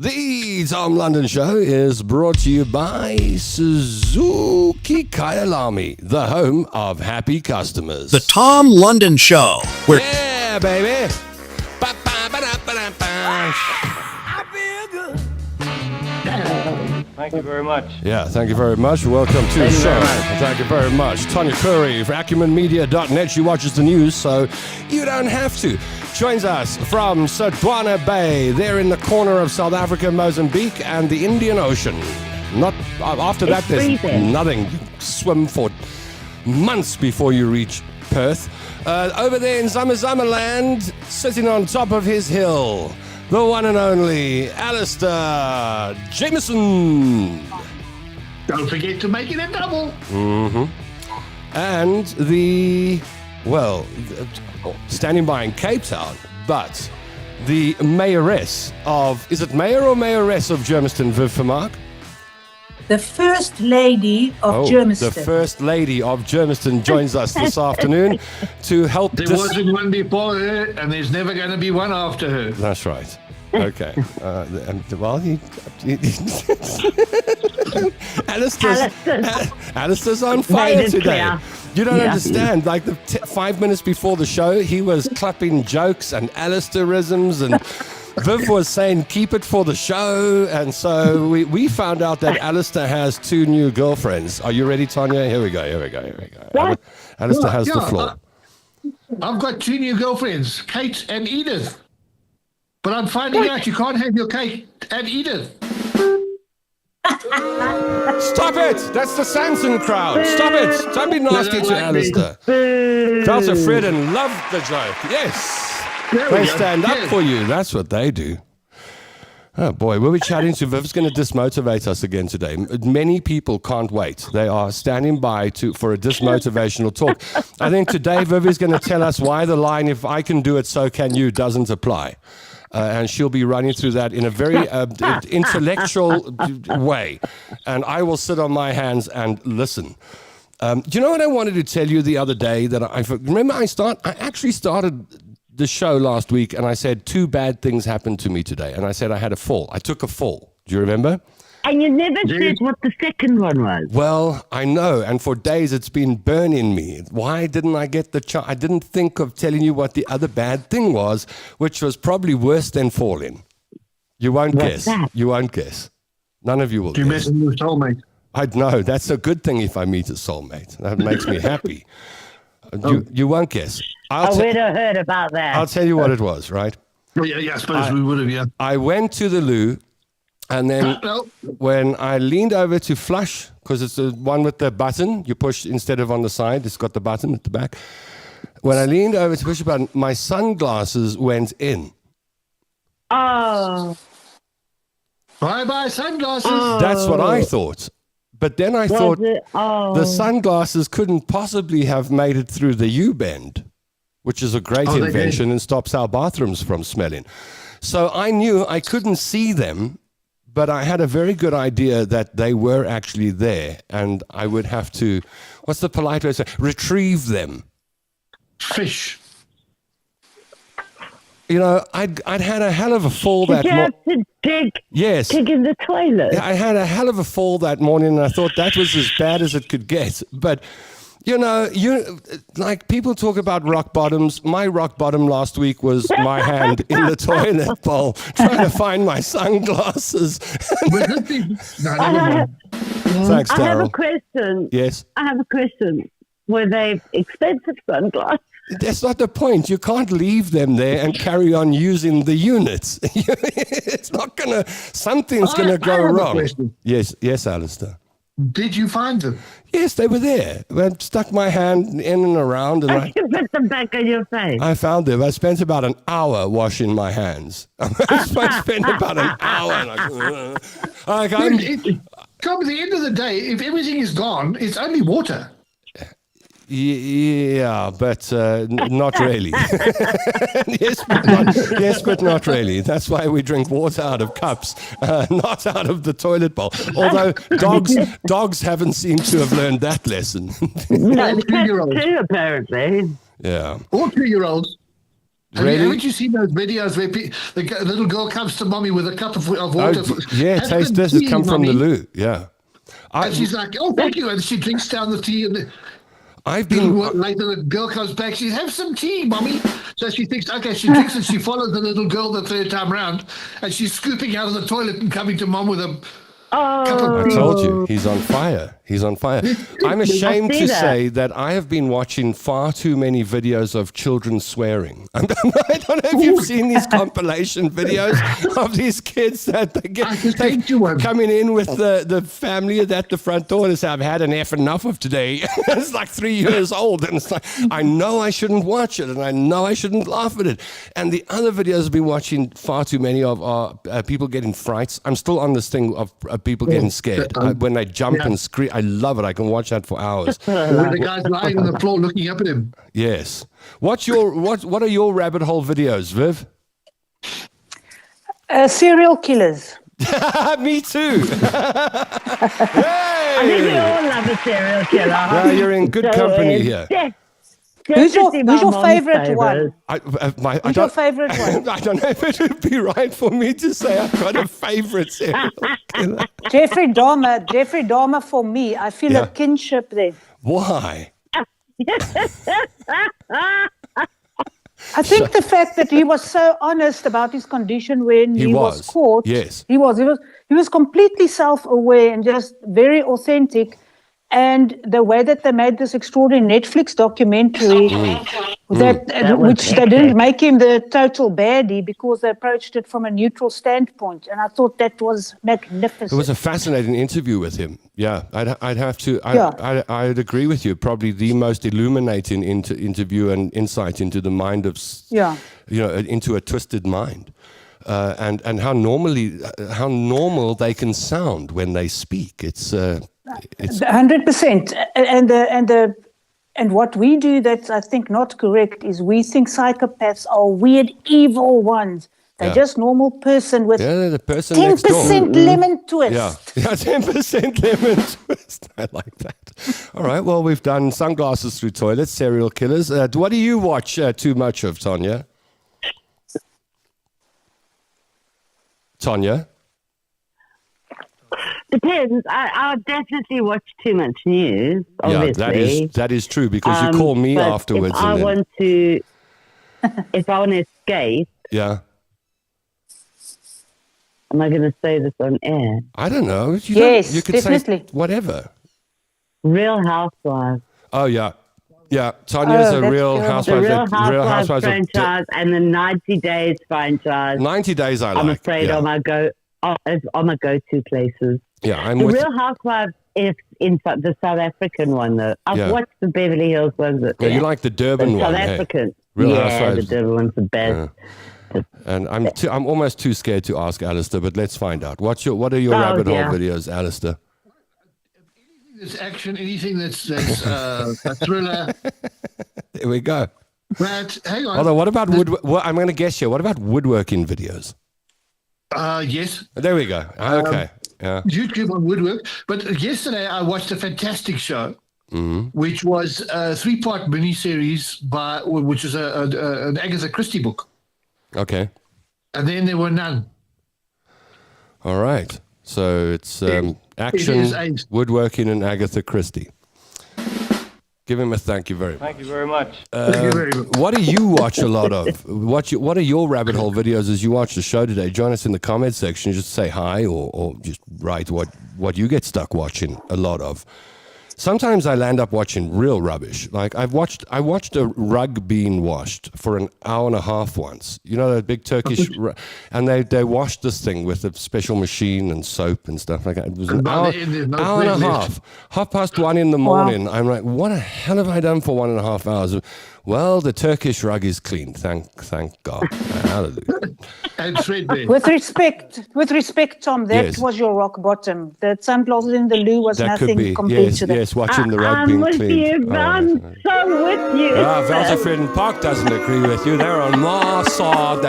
The Tom London Show is brought to you by Suzuki Kyalami, the home of happy customers. The Tom London Show. Yeah, baby. Thank you very much. Yeah, thank you very much. Welcome to the show. Thank you very much. Tonya Curry for acumenmedia.net. She watches the news, so you don't have to. Joins us from Sodwana Bay. They're in the corner of South Africa, Mozambique, and the Indian Ocean. Not after that, there's nothing. You swim for months before you reach Perth. Over there in Zamaland, sitting on top of his hill, the one and only Alistair Jameson. Don't forget to make it a double. Mm-hmm. And standing by in Cape Town, but the mayoress of, is it mayor or mayoress of Germiston, Viv Vermaak? The First Lady of Germiston. The First Lady of Germiston joins us this afternoon to help. There wasn't one before her, and there's never going to be one after her. That's right. Okay. Alistair's on fire today. You don't understand. Like 5 minutes before the show, he was clapping jokes and Alistairisms, and Viv was saying, keep it for the show. And so we found out that Alistair has 2 new girlfriends. Are you ready, Tonya? Here we go. Alistair has the floor. I've got 2 new girlfriends, Kate and Edith. But I'm finding out you can't have your Kate and Edith. Stop it! That's the Samson crowd. Stop it! Don't be nasty to Alistair. Felt afraid and loved the joke. Yes. They stand up for you. That's what they do. Oh boy, we'll be chatting to Viv's going to dismotivate us again today. Many people can't wait. They are standing by for a dismotivational talk. I think today Viv is going to tell us why the line, if I can do it, so can you, doesn't apply. And she'll be running through that in a very intellectual way. And I will sit on my hands and listen. Do you know what I wanted to tell you the other day? That I actually started the show last week, and I said 2 bad things happened to me today. And I said I had a fall. I took a fall. Do you remember? And you never said what the second one was. Well, I know, and for days it's been burning me. Why didn't I get the chance? I didn't think of telling you what the other bad thing was, which was probably worse than falling. You won't guess. That? You won't guess. None of you will guess. You messing with your soulmate? I know. That's a good thing if I meet a soulmate. That makes me happy. You won't guess. I would have heard about that. I'll tell you what it was, right? Yeah, I suppose we would have, yeah. I went to the loo. And then when I leaned over to flush, because it's the one with the button, you push instead of on the side, it's got the button at the back. When I leaned over to push the button, my sunglasses went in. Oh. Bye-bye sunglasses. That's what I thought. But then I thought the sunglasses couldn't possibly have made it through the U-bend, which is a great invention and stops our bathrooms from smelling. So I knew I couldn't see them. But I had a very good idea that they were actually there, and I would have to, what's the polite way to say, retrieve them. Fish. You know, I'd had a hell of a fall that morning. Did you have to dig in the toilet? Yeah, I had a hell of a fall that morning, and I thought that was as bad as it could get. But, you know, like people talk about rock bottoms. My rock bottom last week was my hand in the toilet bowl trying to find my sunglasses. Thanks, I have a question. Yes. I have a question. Were they expensive sunglasses? That's not the point. You can't leave them there and carry on using the units. It's not going to, something's going to go wrong. Yes, Alistair. Did you find them? Yes, they were there. I stuck my hand in and around. And you put them back on your face. I found them. I spent about an hour washing my hands. I spent about an hour. Come at the end of the day, if everything is gone, it's only water. Yeah, but not really. yes, but not really. That's why we drink water out of cups, not out of the toilet bowl. Although dogs haven't seemed to have learned that lesson. No, the cats too, apparently. Yeah. Or 2-year-olds. Haven't you seen those videos where the little girl comes to mommy with a cup of water? Taste this. It comes from the loo. Yeah. And she's like, oh, thank you. And she drinks down the tea. And later the girl comes back. She have some tea, mommy. So she thinks, okay, she drinks and she follows the little girl the third time round. And she's scooping out of the toilet and coming to mom with a cup of tea. I told you, he's on fire. He's on fire. I'm ashamed to say that I have been watching far too many videos of children swearing. I don't know if you've seen these compilation videos of these kids that they coming in with the family at the front door and say, I've had an F enough of today. It's like 3 years old. And it's like, I know I shouldn't watch it and I know I shouldn't laugh at it. And the other videos I've been watching far too many of are people getting frights. I'm still on this thing of people getting scared. When they jump and scream, I love it. I can watch that for hours. When the guy's lying on the floor looking up at him. Yes. What are your rabbit hole videos, Viv? Serial killers. Me too. I think we all love a serial killer. Well, you're in good company here. Who's your favorite one? Who's your favorite one? I don't know if it would be right for me to say I've got a favorite serial killer. Jeffrey Dahmer for me. I feel a kinship there. Why? I think the fact that he was so honest about his condition when he was caught. Yes. He was completely self-aware and just very authentic. And the way that they made this extraordinary Netflix documentary, which they didn't make him the total baddie because they approached it from a neutral standpoint, and I thought that was magnificent. It was a fascinating interview with him. Yeah, I'd have to. I'd agree with you. Probably the most illuminating interview and insight into the mind of, into a twisted mind. And how normal they can sound when they speak. It's 100%. And what we do that's I think not correct is we think psychopaths are weird, evil ones. They're just normal person with the person 10% lemon twist. Yeah, 10% lemon twist. I like that. All right. Well, we've done sunglasses through toilets, serial killers. What do you watch too much of, Tonya? Tonya? Depends. I'll definitely watch too much news, obviously. Yeah, that is true because you call me afterwards. If I want to escape. Yeah. Am I going to say this on air? I don't know. You could definitely. Say whatever. Real Housewives. Oh, yeah. Yeah, Tonya's a Real Housewives. The Real Housewives franchise and the 90 Days franchise. 90 Days I like. I'm afraid are my go-to places. Yeah, the Real Housewives is in the South African one, though. I've watched the Beverly Hills ones. Yeah, you like the Durban one, South African. Real Housewives. The Durban one's the best. Yeah. And I'm almost too scared to ask Alistair, but let's find out. What are your rabbit hole videos, Alistair? There's action, anything that's a thriller. There we go. But hang on. Although, what about I'm going to guess here. What about woodworking videos? Yes. There we go. Okay. Yeah. YouTube on woodwork. But yesterday I watched a fantastic show, which was a 3-part miniseries which is an Agatha Christie book. Okay. And then there were none. All right. So it's action, woodworking, and Agatha Christie. Give him a thank you very much. Thank you very much. Thank you very much. What do you watch a lot of? What are your rabbit hole videos as you watch the show today? Join us in the comments section. Just say hi or just write what you get stuck watching a lot of. Sometimes I land up watching real rubbish. Like I watched a rug being washed for an hour and a half once. You know, that big Turkish and they washed this thing with a special machine and soap and stuff like that. It was an hour and a half. 1:30 in the morning. Wow. I'm like, what the hell have I done for 1.5 hours? Well, the Turkish rug is clean. Thank God. Hallelujah. And threadbare. With respect, Tom, that was your rock bottom. The sunglasses in the loo was nothing compared to that. Yes, watching the rug being clean. I'm so with you. Velterfred and Park doesn't agree with you. They're on Marsad.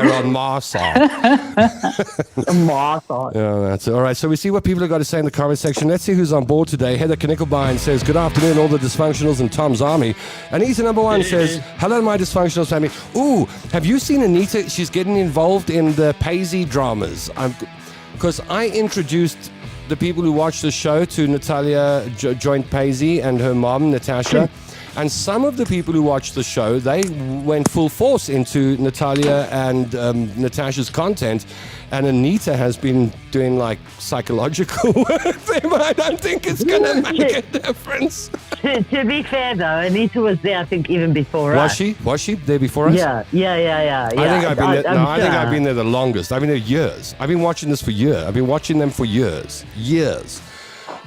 Marsad. Yeah, that's all right. So we see what people have got to say in the comment section. Let's see who's on board today. Heather Knickelbein says, good afternoon, all the dysfunctionals in Tom's army. And Eater number 1 says, Hello, my dysfunctional family. Ooh, have you seen Anita? She's getting involved in the Paisley dramas. Because I introduced the people who watch the show to Natalia Joint Paisley and her mom, Natasha. And some of the people who watched the show, they went full force into Natalia and Natasha's content. And Anita has been doing like psychological work there, but I don't think it's going to make a difference. To be fair, though, Anita was there, I think, even before us. Was she there before us? Yeah. I think I've been there. I think I've been there the longest. I've been there years. I've been watching this for years. I've been watching them for years.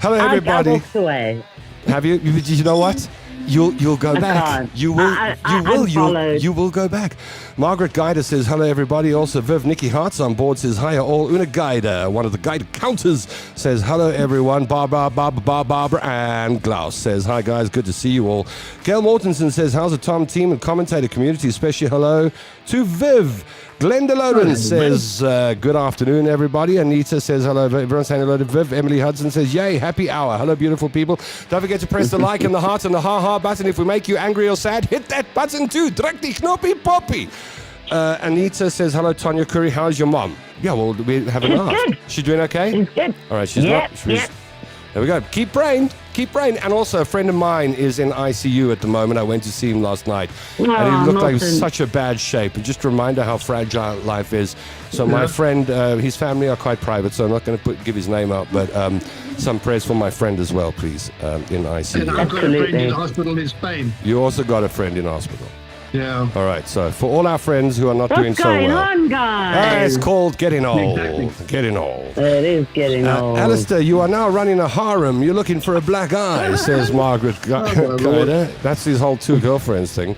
Hello, everybody. I walked away. Have you? You know what? You'll go back. Can't. You will go back. Margaret Guider says hello everybody. Also Viv Nikki Hart's on board says hi all. Una Guider, one of the guide counters, says hello everyone. Barbara and Klaus says hi guys, good to see you all. Gail Mortensen says how's the Tom team and commentator community, especially hello to Viv. Glenda Loden says, good afternoon, everybody. Anita says, hello. Everyone saying hello to Viv. Emily Hudson says, yay, happy hour. Hello, beautiful people. Don't forget to press the like and the heart and the ha-ha button. If we make you angry or sad, hit that button too. Druk die knoppie poppy. Anita says, hello, Tonya Curry. How's your mom? Yeah, well, we haven't asked. Good. She's doing okay? She's good. All right, she's not. There we go. Keep praying. And also, a friend of mine is in ICU at the moment. I went to see him last night. And he looked like he was such a bad shape. And just a reminder how fragile life is. So my friend, his family are quite private, so I'm not going to give his name out. But some prayers for my friend as well, please, in ICU. And I've got a friend in hospital in Spain. You also got a friend in hospital. Yeah. All right. So for all our friends who are not doing so well. What's going on, guys? It's called getting old. Exactly. Getting old. It is getting old. Alistair, you are now running a harem. You're looking for a black eye, says Margaret Guider. That's his whole two girlfriends thing.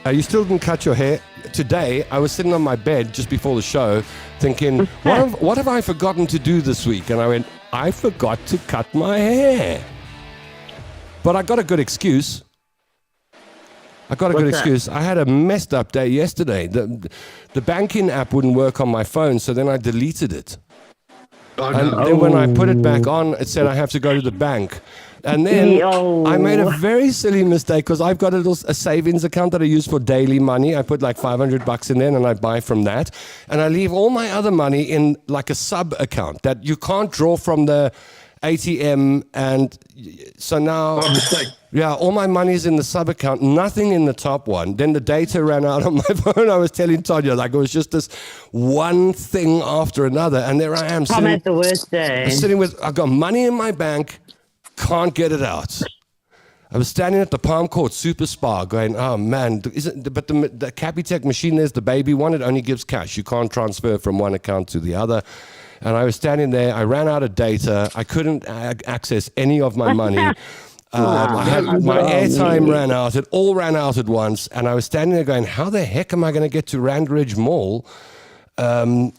You still didn't cut your hair. Today, I was sitting on my bed just before the show thinking, what have I forgotten to do this week? And I went, I forgot to cut my hair. But I got a good excuse. I had a messed up day yesterday. The banking app wouldn't work on my phone, so then I deleted it. And then when I put it back on, it said I have to go to the bank. And then I made a very silly mistake because I've got a savings account that I use for daily money. I put like $500 in there and I buy from that. And I leave all my other money in like a sub account that you can't draw from the ATM. And so now... Yeah, all my money's in the sub account, nothing in the top one. Then the data ran out on my phone. I was telling Tonya, like it was just this one thing after another. And there I am sitting, the worst day. I've got money in my bank, can't get it out. I was standing at the Palm Court Super Spa going, oh man, but the Capitec machine, there's the baby one, it only gives cash. You can't transfer from one account to the other. And I was standing there, I ran out of data. I couldn't access any of my money. My airtime ran out. It all ran out at once. And I was standing there going, how the heck am I going to get to Randridge Mall and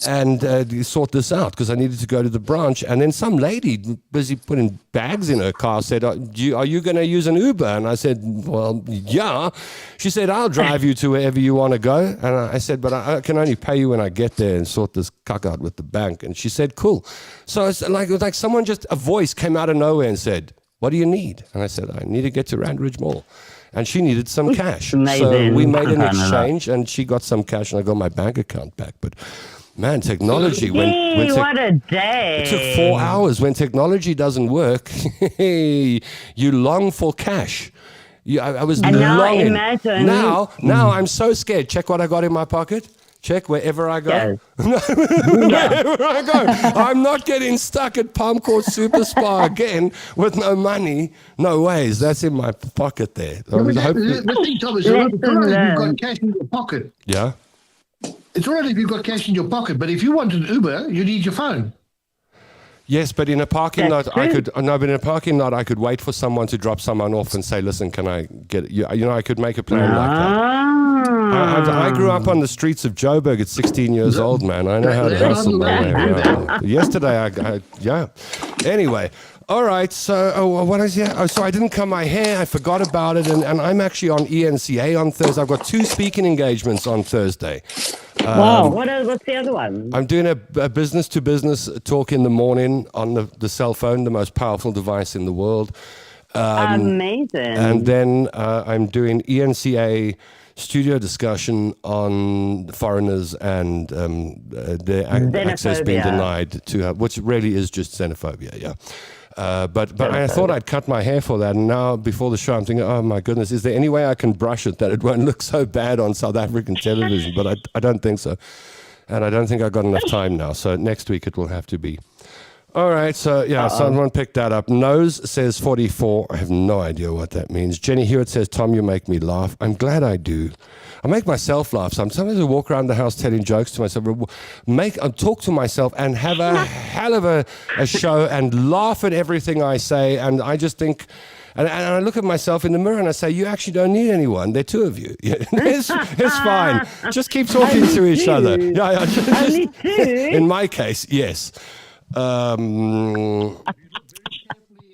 sort this out? Because I needed to go to the branch. And then some lady busy putting bags in her car said, are you going to use an Uber? And I said, well, yeah. She said, I'll drive you to wherever you want to go. And I said, but I can only pay you when I get there and sort this cuck out with the bank. And she said, cool. So it's like someone a voice came out of nowhere and said, what do you need? And I said, I need to get to Randridge Mall. And she needed some cash. So we made an exchange and she got some cash and I got my bank account back. But man, technology. What a day. It took 4 hours. When technology doesn't work, you long for cash. I was longing. Now I'm so scared. Check what I got in my pocket. Check wherever I go. Yes. Wherever I go. I'm not getting stuck at Palm Court Super Spa again with no money. No ways. That's in my pocket there. The thing, Thomas, it's all right if you've got cash in your pocket. Yeah. It's all right if you've got cash in your pocket, but if you want an Uber, you need your phone. Yes, but in a parking lot, I could wait for someone to drop someone off and say, listen, can I get it? I could make a plan like that. I grew up on the streets of Joburg at 16 years old, man. I know how to hustle my way around. Yesterday, anyway. All right, so what is it? Oh, so I didn't cut my hair. I forgot about it, and I'm actually on ENCA on Thursday. I've got 2 speaking engagements on Thursday. Wow. What's the other one? I'm doing a business-to-business talk in the morning on the cell phone, the most powerful device in the world. Amazing. And then I'm doing ENCA studio discussion on foreigners and their access being denied to her, which really is just xenophobia, yeah. But I thought I'd cut my hair for that, and now before the show I'm thinking, oh my goodness, is there any way I can brush it that it won't look so bad on South African television? But I don't think so, and I don't think I've got enough time now, so next week it will have to be. All right, so yeah, someone picked that up. Nose says 44. I have no idea what that means. Jenny Hewitt says, Tom, you make me laugh. I'm glad I do. I make myself laugh. Sometimes I walk around the house telling jokes to myself, talk to myself and have a hell of a show and laugh at everything I say. And I just think, and I look at myself in the mirror and I say, you actually don't need anyone. There are two of you. It's fine. Just keep talking to each other. Yeah, Only two? In my case, yes. In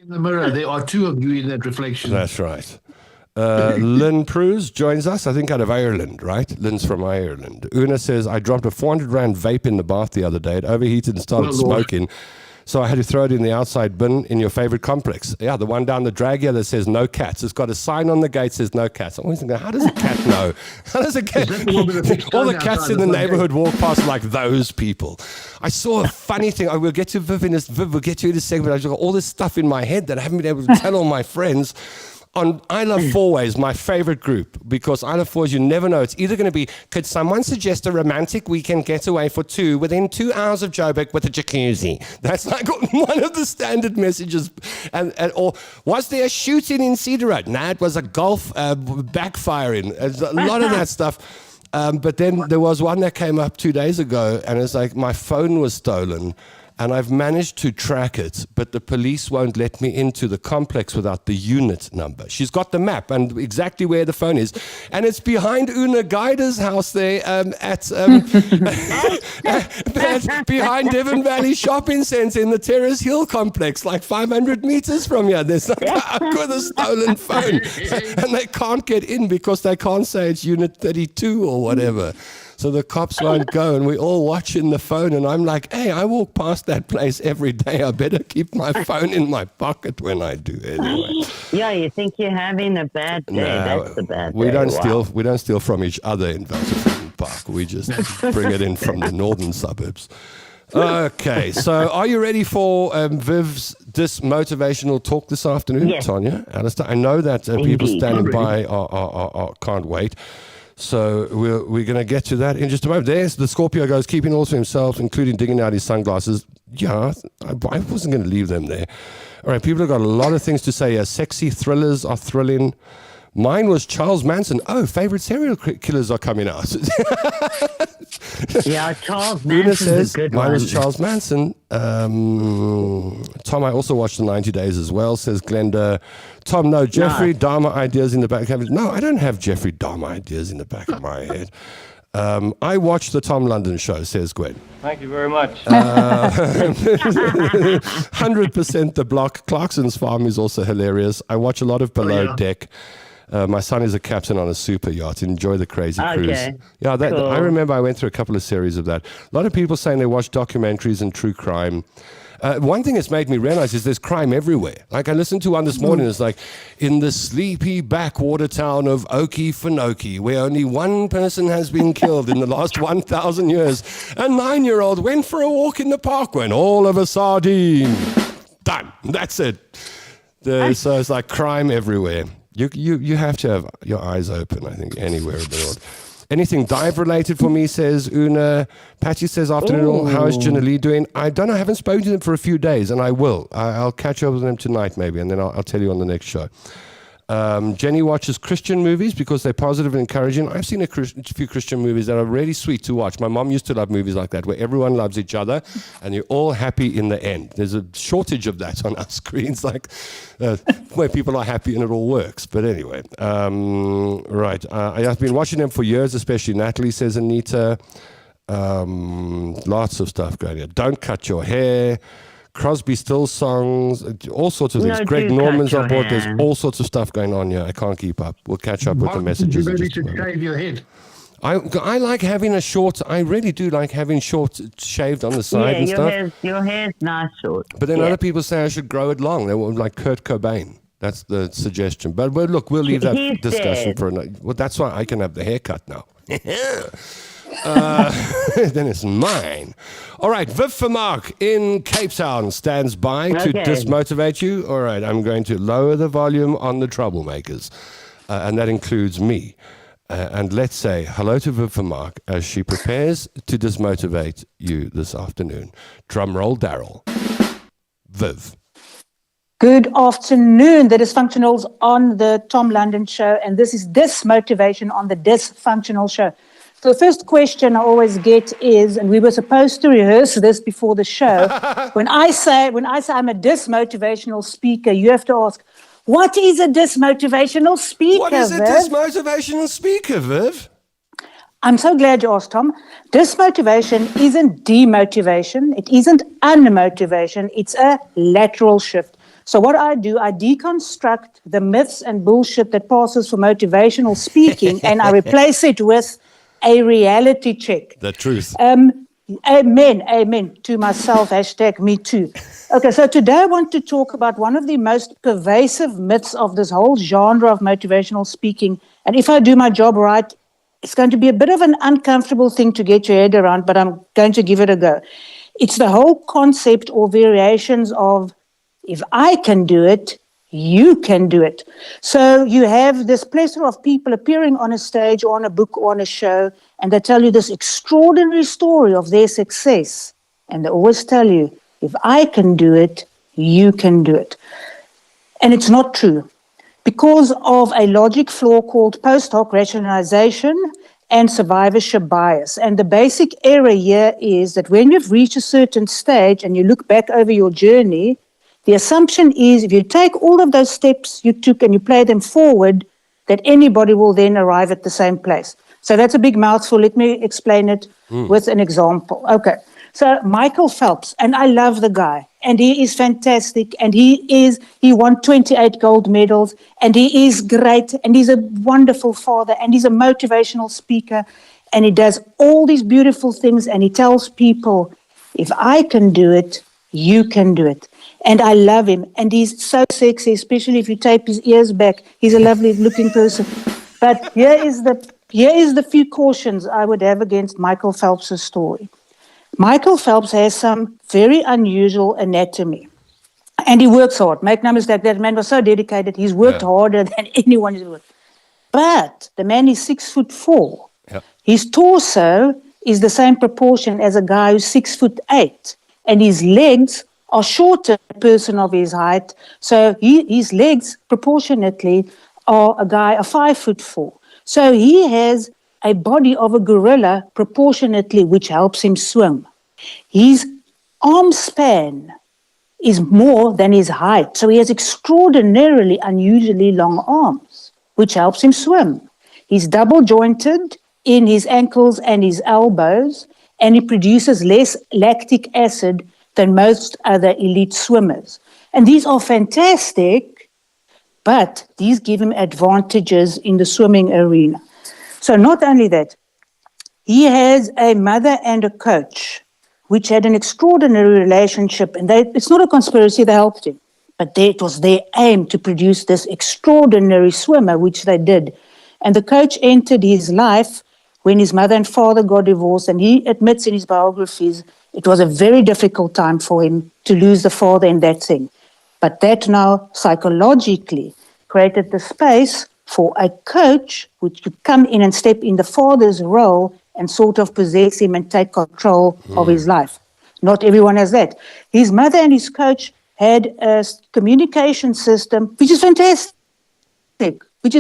the mirror, there are two of you in that reflection. That's right. Lynn Pruse joins us, I think out of Ireland, right? Lynn's from Ireland. Una says, I dropped a 400 Rand vape in the bath the other day. It overheated and started smoking. So I had to throw it in the outside bin in your favorite complex. Yeah, the one down the drag here that says no cats. It's got a sign on the gate that says no cats. I'm always thinking, how does a cat know? How does a cat? All the cats in the neighborhood walk past like those people. I saw a funny thing. We'll get to Viv we'll get to in a second, but I've got all this stuff in my head that I haven't been able to tell all my friends. On I Love Fourways, my favorite group, because I Love Fourways, you never know. It's either going to be, could someone suggest a romantic weekend getaway for two within 2 hours of Joburg with a jacuzzi? That's like one of the standard messages. Or was there a shooting in Cedar Road? No, it was a golf backfiring. There's a lot of that stuff. But then there was one that came up 2 days ago, and it's like my phone was stolen. And I've managed to track it, but the police won't let me into the complex without the unit number. She's got the map and exactly where the phone is. And it's behind Una Gaida's house there behind Devon Valley Shopping Centre in the Terrace Hill complex, like 500 meters from here. There's like with a stolen phone. And they can't get in because they can't say it's unit 32 or whatever. So the cops won't go, and we all watching the phone, and I'm like, hey, I walk past that place every day. I better keep my phone in my pocket when I do anyway. Yeah, you think you're having a bad day. No, that's a bad we day. We don't steal from each other in Velterford Park. We just bring it in from the northern suburbs. Okay, so are you ready for Viv's dismotivational talk this afternoon, yes. Tonya, Alistair? I know that people standing by can't wait. So we're going to get to that in just a moment. There's the Scorpio goes, keeping all to himself, including digging out his sunglasses. Yeah, I wasn't going to leave them there. All right, people have got a lot of things to say. Sexy thrillers are thrilling. Mine was Charles Manson. Oh, favorite serial killers are coming out. Yeah, Charles Manson's a good one. Mine was Charles Manson. Tom, I also watched the 90 Days as well, says Glenda. Tom, no, Jeffrey Dahmer ideas in the back. No, I don't have Jeffrey Dahmer ideas in the back of my head. I watched the Tom London show, says Gwen. Thank you very much. 100% The Block. Clarkson's Farm is also hilarious. I watch a lot of Below Deck. My son is a captain on a super yacht. Enjoy the crazy cruise. Yeah, cool. I remember I went through a couple of series of that. A lot of people saying they watch documentaries and true crime. One thing it's made me realize is there's crime everywhere. Like I listened to one this morning. It's like, in the sleepy backwater town of Okefenokee, where only one person has been killed in the last 1,000 years, a 9-year-old went for a walk in the park when all of a sardine. Done. That's it. So it's like crime everywhere. You have to have your eyes open, I think, anywhere in the world. Anything dive-related for me, says Una. Patty says, afternoon all. How is Gina Lee doing? I don't know. I haven't spoken to them for a few days, and I will. I'll catch up with them tonight, maybe, and then I'll tell you on the next show. Jenny watches Christian movies because they're positive and encouraging. I've seen a few Christian movies that are really sweet to watch. My mom used to love movies like that, where everyone loves each other and you're all happy in the end. There's a shortage of that on our screens, like where people are happy and it all works. But anyway, right. I've been watching them for years, especially Natalie, says Anita. Lots of stuff going on. Don't cut your hair. Crosby, Stills songs, all sorts of things. Greg Norman's on board. There's all sorts of stuff going on here. I can't keep up. We'll catch up with the messages. You should shave your head. I like having a short. I really do like having short shaved on the side and stuff. Your hair's nice short. But then other people say I should grow it long. They were like Kurt Cobain. That's the suggestion. But look, we'll leave that He's discussion dead. for another. Well, that's why I can have the haircut now. Then it's mine. All right, Viv Vermaak in Cape Town stands by to dismotivate you. All right, I'm going to lower the volume on the troublemakers, and that includes me. And let's say hello to Viv Vermaak as she prepares to dismotivate you this afternoon. Drum roll, Daryl. Viv. Good afternoon. The Dysfunctionals on the Tom London Show, and this is Dismotivation on the Dysfunctional Show. So the first question I always get is, and we were supposed to rehearse this before the show, when I say I'm a dismotivational speaker, you have to ask, what is a dismotivational speaker, What is a Viv? dismotivational speaker, Viv? I'm so glad you asked, Tom. Dismotivation isn't demotivation. It isn't unmotivation. It's a lateral shift. So what I do, I deconstruct the myths and bullshit that passes for motivational speaking, and I replace it with a reality check. The truth. Amen to myself, hashtag me too. Okay, so today I want to talk about one of the most pervasive myths of this whole genre of motivational speaking. And if I do my job right, it's going to be a bit of an uncomfortable thing to get your head around, but I'm going to give it a go. It's the whole concept or variations of, if I can do it, you can do it. So you have this plethora of people appearing on a stage or on a book or on a show, and they tell you this extraordinary story of their success. And they always tell you, if I can do it, you can do it. And it's not true, because of a logic flaw called post hoc rationalization and survivorship bias. And the basic error here is that when you've reached a certain stage and you look back over your journey, the assumption is if you take all of those steps you took and you play them forward, that anybody will then arrive at the same place. So that's a big mouthful. Let me explain it with an example. Okay. So Michael Phelps, and I love the guy, and he is fantastic, and he won 28 gold medals, and he is great, and he's a wonderful father, and he's a motivational speaker, and he does all these beautiful things, and he tells people, if I can do it, you can do it. And I love him, and he's so sexy, especially if you tape his ears back. He's a lovely-looking person. But here is the few cautions I would have against Michael Phelps' story. Michael Phelps has some very unusual anatomy, and he works hard. Make no mistake, that man was so dedicated. He's worked harder than anyone has worked. But the man is 6'4". Yep. His torso is the same proportion as a guy who's 6'8", and his legs are shorter than a person of his height. So his legs proportionately are a guy of 5'4". So he has a body of a gorilla proportionately, which helps him swim. His arm span is more than his height. So he has extraordinarily, unusually long arms, which helps him swim. He's double jointed in his ankles and his elbows, and he produces less lactic acid than most other elite swimmers. And these are fantastic, but these give him advantages in the swimming arena. So not only that, he has a mother and a coach, which had an extraordinary relationship. And it's not a conspiracy, they helped him. But it was their aim to produce this extraordinary swimmer, which they did. And the coach entered his life when his mother and father got divorced. And he admits in his biographies, it was a very difficult time for him to lose the father in that thing. But that now psychologically created the space for a coach which could come in and step in the father's role and sort of possess him and take control of his life. Not everyone has that. His mother and his coach had a communication system, which is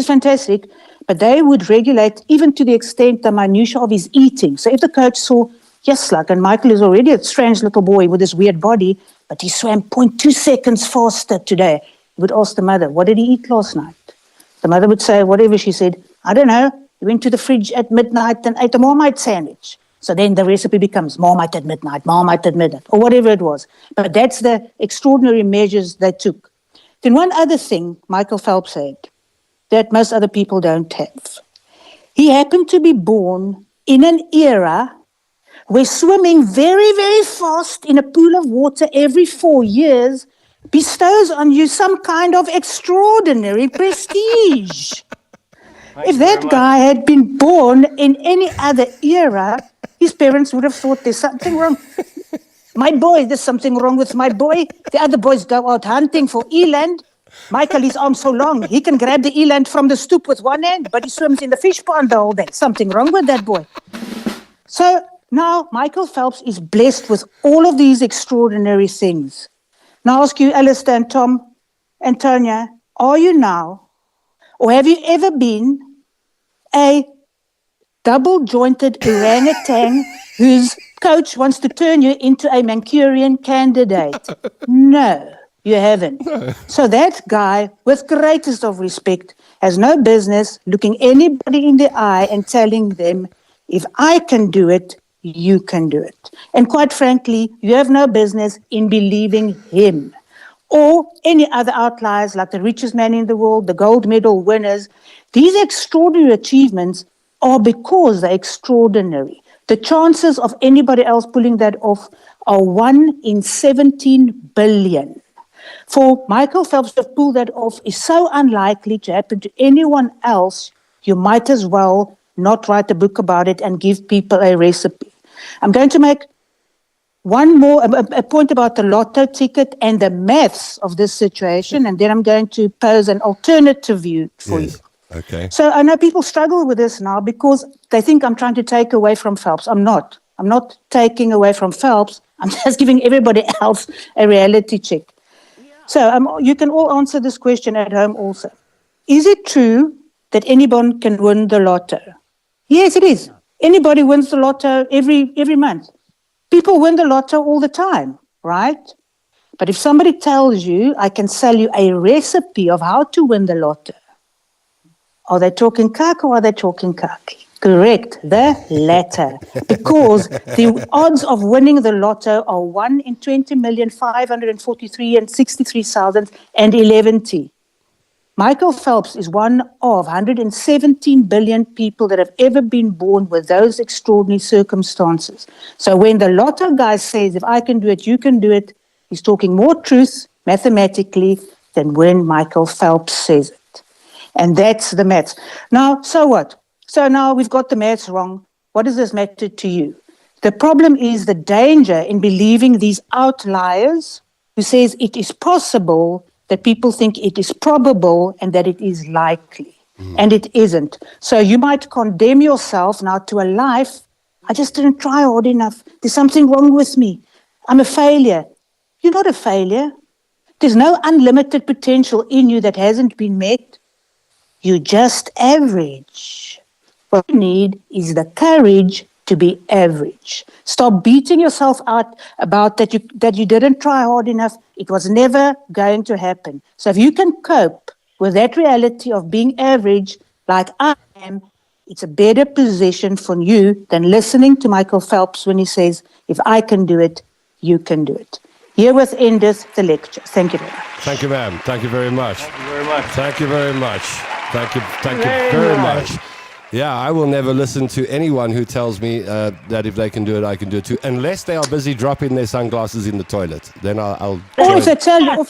fantastic, but they would regulate even to the extent the minutiae of his eating. So if the coach saw, yes, like, and Michael is already a strange little boy with this weird body, but he swam 0.2 seconds faster today, he would ask the mother, what did he eat last night? The mother would say, whatever she said, I don't know. He went to the fridge at midnight and ate a Marmite sandwich. So then the recipe becomes Marmite at midnight, or whatever it was. But that's the extraordinary measures they took. Then one other thing Michael Phelps had that most other people don't have. He happened to be born in an era where swimming very, very fast in a pool of water every 4 years bestows on you some kind of extraordinary prestige. If that guy had been born in any other era, his parents would have thought there's something wrong. My boy, there's something wrong with my boy. The other boys go out hunting for eland. Michael, his arm's so long, he can grab the eland from the stoop with one hand, but he swims in the fish pond the whole day. Something wrong with that boy. So now Michael Phelps is blessed with all of these extraordinary things. Now I ask you, Alistair and Tom and Tonya, are you now, or have you ever been, a double-jointed orangutan whose coach wants to turn you into a Manchurian candidate? No, you haven't. No. So that guy, with greatest of respect, has no business looking anybody in the eye and telling them, if I can do it, you can do it. And quite frankly, you have no business in believing him or any other outliers like the richest man in the world, the gold medal winners. These extraordinary achievements are because they're extraordinary. The chances of anybody else pulling that off are 1 in 17 billion. For Michael Phelps to pull that off is so unlikely to happen to anyone else, you might as well not write a book about it and give people a recipe. I'm going to make one more a point about the lotto ticket and the maths of this situation, and then I'm going to pose an alternative view for you. Okay. So I know people struggle with this now because they think I'm trying to take away from Phelps. I'm not. I'm not taking away from Phelps. I'm just giving everybody else a reality check. So you can all answer this question at home also. Is it true that anyone can win the lotto? Yes, it is. Anybody wins the lotto every month. People win the lotto all the time, right? But if somebody tells you, I can sell you a recipe of how to win the lotto, are they talking kak or are they talking kaki? Correct, the latter. Because the odds of winning the lotto are 1 in 20,543,63,011. Michael Phelps is one of 117 billion people that have ever been born with those extraordinary circumstances. So when the lotto guy says, if I can do it, you can do it, he's talking more truth mathematically than when Michael Phelps says it. And that's the maths. Now, so what? So now we've got the maths wrong. What does this matter to you? The problem is the danger in believing these outliers who says it is possible that people think it is probable and that it is likely. And it isn't. So you might condemn yourself now to a life, I just didn't try hard enough. There's something wrong with me. I'm a failure. You're not a failure. There's no unlimited potential in you that hasn't been met. You're just average. What you need is the courage to be average. Stop beating yourself out about that you didn't try hard enough. It was never going to happen. So if you can cope with that reality of being average like I am, it's a better position for you than listening to Michael Phelps when he says, if I can do it, you can do it. Herewith endeth the lecture. Thank you very much. Thank you, ma'am. Thank you very much. Thank you very much. Thank you very much. Thank you very much. Yeah, I will never listen to anyone who tells me that if they can do it, I can do it too, unless they are busy dropping their sunglasses in the toilet. Then I'll or if they tell you, or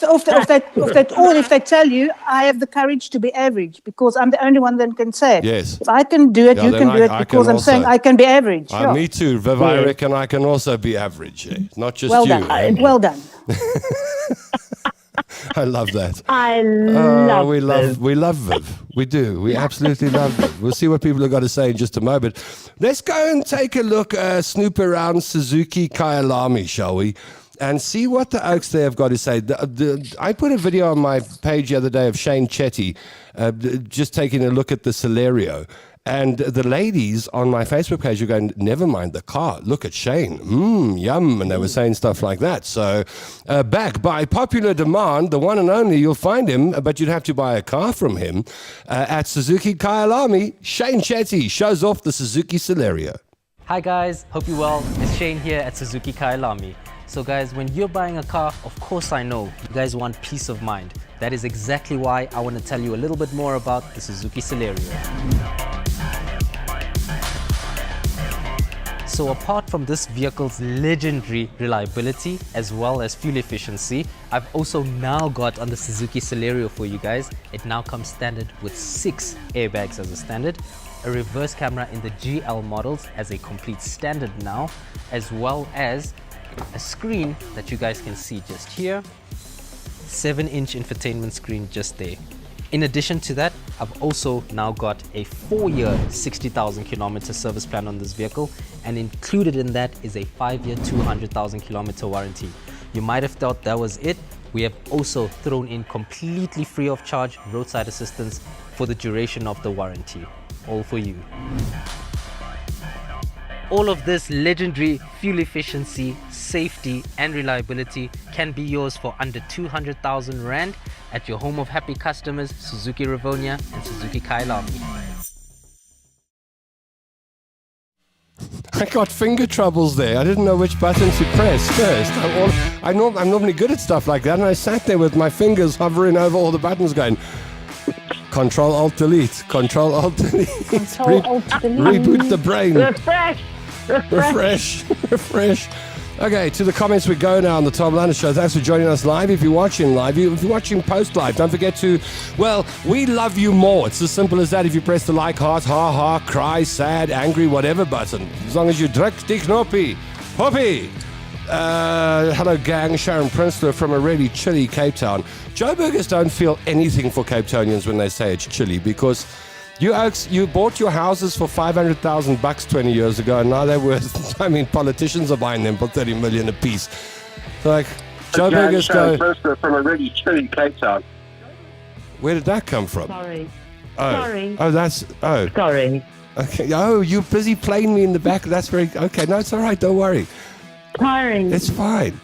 if they tell you, I have the courage to be average because I'm the only one that can say it. Yes. If I can do it, you can do it because I'm saying I can be average. Sure. Me too, Viv. I reckon I can also be average. Not just well you. Done. Well done. I love that. We love Viv. We do. We absolutely love Viv. We'll see what people have got to say in just a moment. Let's go and take a look, snoop around Suzuki Kyalami, shall we? And see what the Oaks there have got to say. I put a video on my page the other day of Shane Chetty just taking a look at the Celerio. And the ladies on my Facebook page were going, never mind the car. Look at Shane. Yum. And they were saying stuff like that. So back by popular demand, the one and only, you'll find him, but you'd have to buy a car from him at Suzuki Kyalami. Shane Chetty shows off the Suzuki Celerio. Hi guys, hope you're well. It's Shane here at Suzuki Kyalami. So guys, when you're buying a car, of course I know, you guys want peace of mind. That is exactly why I want to tell you a little bit more about the Suzuki Celerio. So So apart from this vehicle's legendary reliability as well as fuel efficiency, I've also now got on the Suzuki Celerio for you guys. It now comes standard with 6 airbags as a standard, a reverse camera in the GL models as a complete standard now, as well as a screen that you guys can see just here, 7-inch infotainment screen just there. In addition to that, I've also now got a 4-year 60,000 kilometer service plan on this vehicle, and included in that is a 5-year 200,000 kilometer warranty. You might have thought that was it. We have also thrown in completely free of charge roadside assistance for the duration of the warranty. All for you. All of this legendary fuel efficiency, safety and reliability can be yours for under 200,000 Rand at your home of happy customers, Suzuki Rivonia and Suzuki Kailami. I got finger troubles there. I didn't know which button to press first. I'm normally good at stuff like that, and I sat there with my fingers hovering over all the buttons going, Control Alt Delete, Control Alt Delete, reboot the brain. Refresh. Okay, to the comments we go now on the Tom London Show. Thanks for joining us live. If you're watching live, if you're watching post live, don't forget to, well, we love you more. It's as simple as that. If you press the like, heart, cry, sad, angry, whatever button. As long as you druk die knoppie. Poppy. Hello gang, Sharon Prinsloo from a really chilly Cape Town. Joe Burgers don't feel anything for Cape Townians when they say it's chilly, because you Oaks, you bought your houses for 500,000 bucks 20 years ago, and now they're worth, I mean, politicians are buying them for 30 million a piece. So like, Joe Burgers go... from a really chilly Cape Town. Where did that come from? Sorry. Sorry. Sorry. Okay. Oh, you're busy playing me in the back. That's very... Okay, no, it's all right. Don't worry. Sorry. It's fine.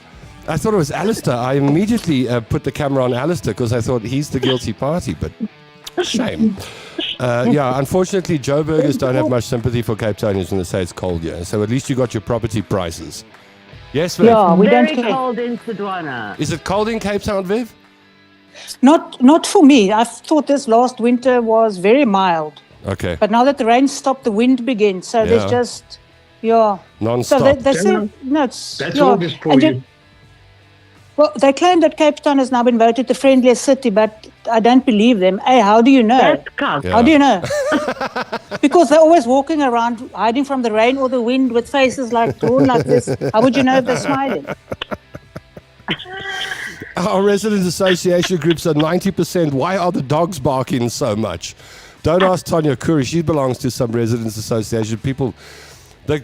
I thought it was Alistair. I immediately put the camera on Alistair because I thought he's the guilty party, but shame. Yeah, unfortunately, Joe Burgers don't have much sympathy for Cape Townians when they say it's cold here. So at least you got your property prices. Yes, Viv? Yeah, we Very don't care. cold in Sodwana. Is it cold in Cape Town, Viv? Not for me. I thought this last winter was very mild. Okay. But now that the rain stopped, the wind begins. So Yeah. there's just, yeah. Non-stop. So they say, no, it's... That's yeah. August for And you. Well, they claim that Cape Town has now been voted the friendliest city, but I don't believe them. Hey, how do you know? That's cuff. Yeah. How do you know? Because they're always walking around hiding from the rain or the wind with faces like drawn like this. How would you know if they're smiling? Our resident association groups are 90%. Why are the dogs barking so much? Don't ask Tonya Kuri. She belongs to some residents association. People, the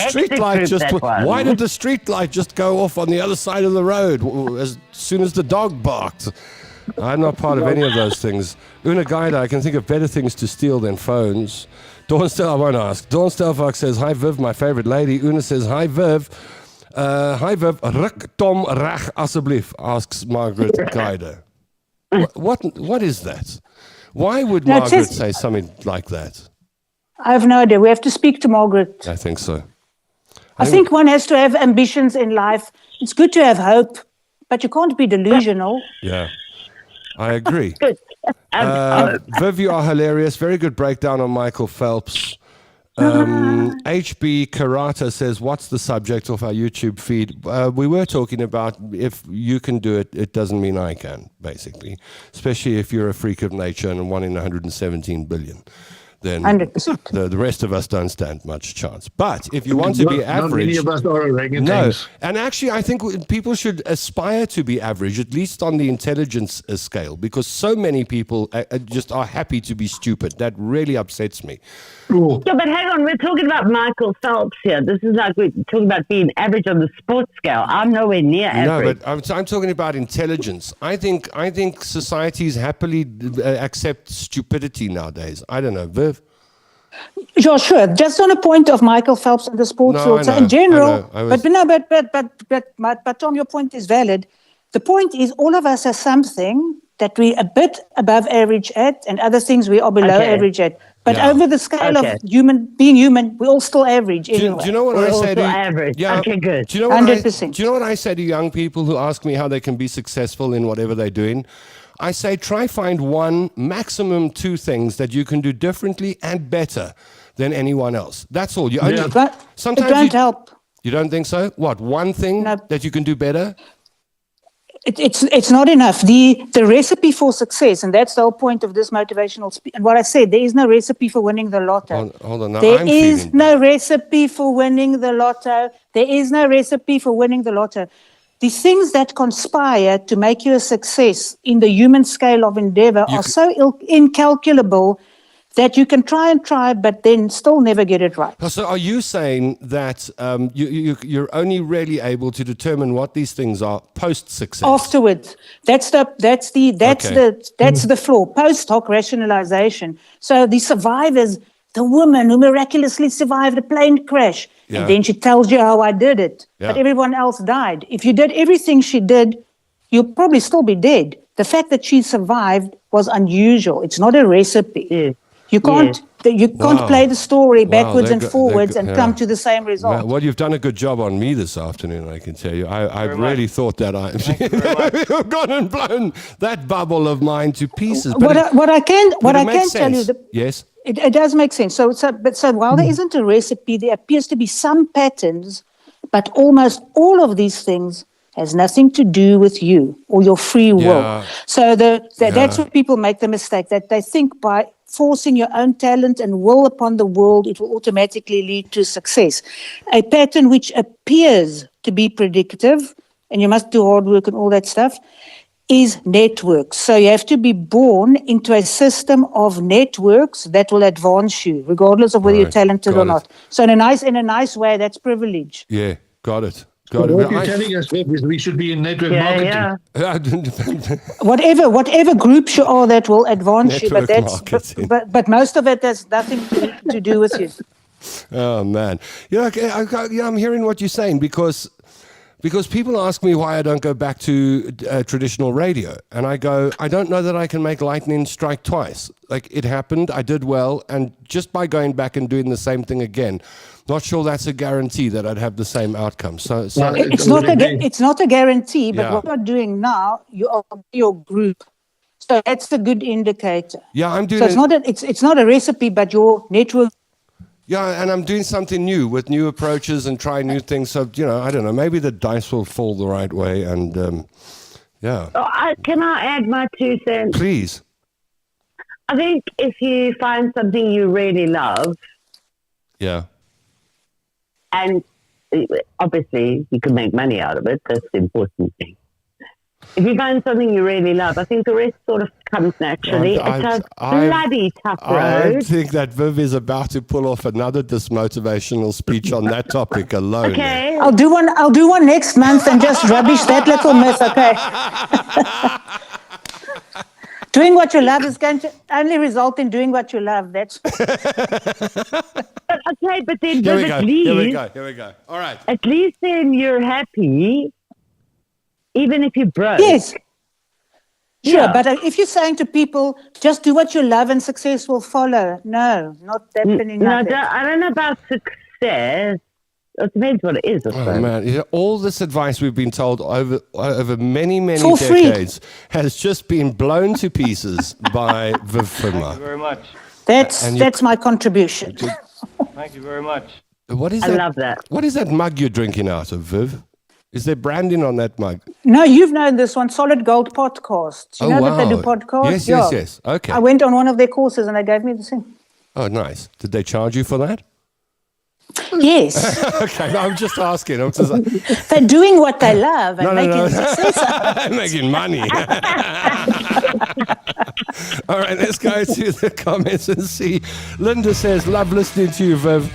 street light just. Why did the street light just go off on the other side of the road as soon as the dog barked? I'm not part of any of those things. Una Gaida, I can think of better things to steal than phones. Dawn Stel, I won't ask. Dawn Stelvark says, hi Viv, my favorite lady. Una says, hi Viv. Hi Viv, ruk Tom reg asseblief, asks Margaret Gaida. What is that? Why would Margaret say something like that? I have no idea. We have to speak to Margaret. I think so. I think one has to have ambitions in life. It's good to have hope, but you can't be delusional. Yeah, I agree. Good. Viv, you are hilarious. Very good breakdown on Michael Phelps. HB Karata says, what's the subject of our YouTube feed? We were talking about if you can do it, it doesn't mean I can, basically. Especially if you're a freak of nature and 1 in 117 billion. Then 100%. the rest of us don't stand much chance. But if you want to be average... Not many of us are orangutans. No, and actually I think people should aspire to be average, at least on the intelligence scale, because so many people just are happy to be stupid. That really upsets me. Cool. Yeah, but hang on, we're talking about Michael Phelps here. This is like we're talking about being average on the sports scale. I'm nowhere near average. No, but I'm talking about intelligence. I think societies happily accept stupidity nowadays. I don't know, Viv. Yeah, sure. Just on a point of Michael Phelps and the sports field. So in general, but Tom, your point is valid. The point is all of us have something that we're a bit above average at, and other things we are below average at. But over the scale of being human, we're all still average anyway. Do you know what I say to average. Yeah, okay, good. Do you know what 100%. Do you know what I say to young people who ask me how they can be successful in whatever they're doing? I say try find one, maximum 2 things that you can do differently and better than anyone else. That's all. You only, But sometimes it won't help. You don't think so? What, one thing No. that you can do better? It's not enough. The recipe for success, and that's the whole point of this motivational speech. And what I said, there is no recipe for winning the lotto. Hold on. Now There I'm is feeling no recipe for winning the lotto. There is no recipe for winning the lotto. The things that conspire to make you a success in the human scale of endeavor are so incalculable that you can try, but then still never get it right. So are you saying that you're only really able to determine what these things are post-success? Afterwards, that's the flaw. Post hoc rationalization. So the survivors, the woman who miraculously survived a plane crash, and then she tells you how I did it, but everyone else died. If you did everything she did, you'll probably still be dead. The fact that she survived was unusual. It's not a recipe. Yeah. You can't play the story backwards and forwards and come to the same result. Well, you've done a good job on me this afternoon, I can tell you. I really thought that I've gone and blown that bubble of mine to pieces. What I can tell you, yes, it does make sense. So while there isn't a recipe, there appears to be some patterns, but almost all of these things has nothing to do with you or your free will. Yeah. So that's where people make the mistake, that they think by forcing your own talent and will upon the world, it will automatically lead to success. A pattern which appears to be predictive, and you must do hard work and all that stuff, is networks. So you have to be born into a system of networks that will advance you, regardless of whether you're talented or not. So in a nice way, that's privilege. Yeah, got it. What you're telling us, Viv, is we should be in network marketing. Whatever groups you are, that will advance you, Network but most of it has nothing to do with you. Oh man, I'm hearing what you're saying because people ask me why I don't go back to traditional radio, and I go, I don't know that I can make lightning strike twice. Like, it happened, I did well, and just by going back and doing the same thing again, not sure that's a guarantee that I'd have the same outcome. So it's not a guarantee, but what you're doing now, you are your group. So that's a good indicator. Yeah, I'm doing. So it's not a recipe, but your network. Yeah, and I'm doing something new with new approaches and trying new things. So I don't know. Maybe the dice will fall the right way, and Can I add my 2 cents? Please. I think if you find something you really love, and obviously you can make money out of it, that's the important thing. If you find something you really love, I think the rest sort of comes naturally. It's a bloody tough road. I think that Viv is about to pull off another dismotivational speech on that topic alone. Okay. I'll do one next month and just rubbish that little myth, okay? Doing what you love is going to only result in doing what you love. That's. But then Here we go. All right. At least then you're happy, even if you broke. Yes. Sure, but if you're saying to people, just do what you love and success will follow. No, not happening. No, I don't know about success. It depends what it is. Oh man! All this advice we've been told over many for decades free. has just been blown to pieces by Viv Vermaak. Thank you very much. That's my contribution. Thank you very much. What is I love that. What is that mug you're drinking out of, Viv? Is there branding on that mug? No, you've known this one, Solid Gold Podcasts. You know that they do podcasts? Yes. Okay. I went on one of their courses and they gave me the same. Oh, nice. Did they charge you for that? Yes. Okay, no, I'm just asking. They're doing what they love and making success out of it. Making money. All right, let's go to the comments and see. Linda says, love listening to you, Viv.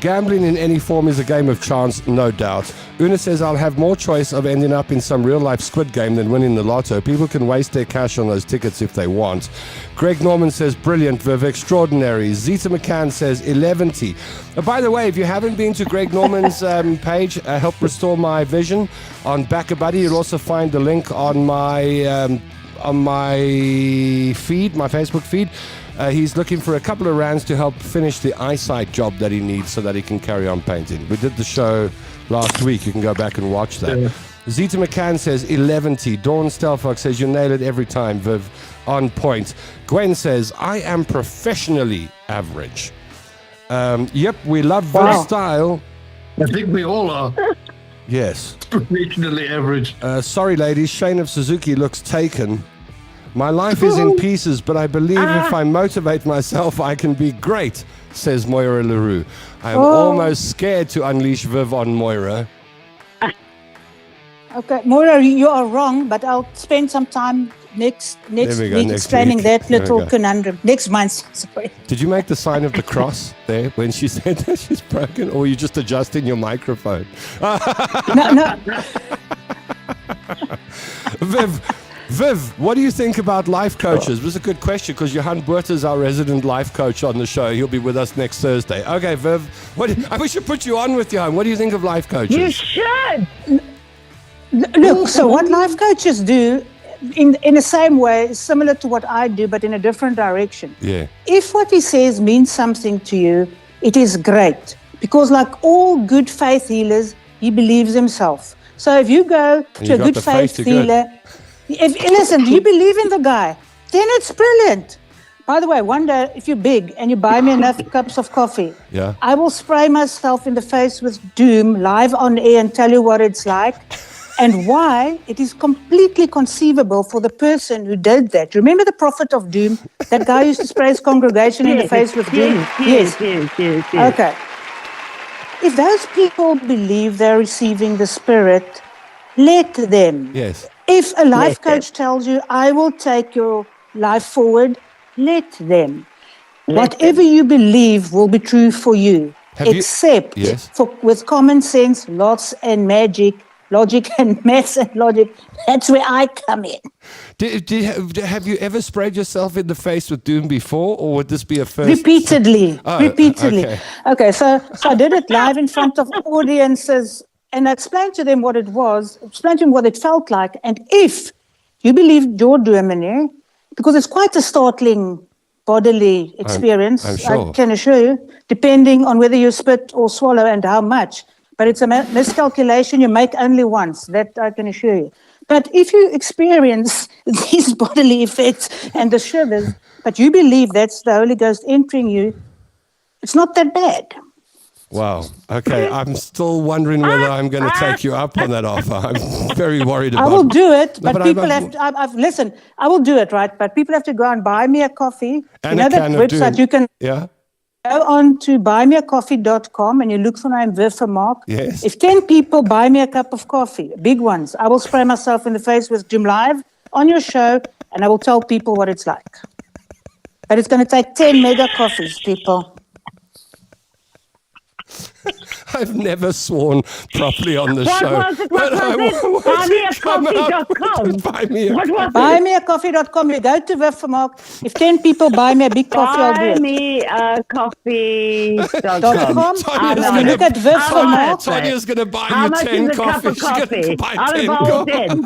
Gambling in any form is a game of chance, no doubt. Una says, I'll have more choice of ending up in some real-life squid game than winning the lotto. People can waste their cash on those tickets if they want. Greg Norman says, brilliant, Viv, extraordinary. Zita McCann says, 11T. By the way, if you haven't been to Greg Norman's page, Help Restore My Vision, on BackaBuddy, you'll also find the link on my feed, my Facebook feed. He's looking for a couple of rands to help finish the eyesight job that he needs so that he can carry on painting. We did the show last week. You can go back and watch that. Yeah. Zita McCann says 11T. Dawn Stelfox says you nail it every time, Viv. On point. Gwen says, I am professionally average. Yep, we love Viv's style. I think we all are Yes. professionally average. Sorry, ladies. Shane of Suzuki looks taken. My life is in pieces, but I believe if I motivate myself, I can be great, says Moira LaRue. I am almost scared to unleash Viv on Moira. Okay, Moira, you are wrong, but I'll spend some time next week explaining that little conundrum. Next month, sorry. Did you make the sign of the cross there when she said that she's broken, or were you just adjusting your microphone? No. Viv, what do you think about life coaches? This is a good question because Johan Buerta is our resident life coach on the show. He'll be with us next Thursday. Okay, Viv, we should put you on with Johan. What do you think of life coaches? You should. Look, so what life coaches do in the same way is similar to what I do, but in a different direction. Yeah. If what he says means something to you, it is great. Because like all good faith healers, he believes himself. So if you go to a good faith healer, listen, you believe in the guy, then it's brilliant. By the way, one day, if you're big and you buy me enough cups of coffee, I will spray myself in the face with doom live on air and tell you what it's like and why it is completely conceivable for the person who did that. Remember the prophet of doom? That guy used to spray his congregation in the face with doom? Yes. Okay. If those people believe they're receiving the Spirit, let them. Yes. If a life coach tells you, I will take your life forward, let them. Whatever you believe will be true for you, except with common sense, logic and maths and logic. That's where I come in. Have you ever sprayed yourself in the face with doom before, or would this be a first? Repeatedly. Okay, so I did it live in front of audiences, and I explained to them what it was, explained to them what it felt like, and if you believe your dominee, because it's quite a startling bodily experience, I'm sure. I can assure you, depending on whether you spit or swallow and how much. But it's a miscalculation you make only once, that I can assure you. But if you experience these bodily effects and the shivers, but you believe that's the Holy Ghost entering you, it's not that bad. Wow. Okay. I'm still wondering whether I'm going to take you up on that offer. I'm very worried about it. I will do it, but people have to, listen, I will do it, right? But people have to go and buy me a coffee. And you know that website you can go on to buymeacoffee.com and you look for my name, Viv Vermaak. Yes. If 10 people buy me a cup of coffee, big ones, I will spray myself in the face with Jim Live on your show and I will tell people what it's like. But it's going to take 10 mega coffees, people. I've never sworn properly on the show. What was it? Buymeacoffee.com. Buymeacoffee.com. You go to Viv Vermaak. If 10 people buy me a big coffee, I'll do it. Buymeacoffee.com. You look at Viv Vermaak. Tonya's going to buy you 10 coffees. She's going to buy 10 coffees.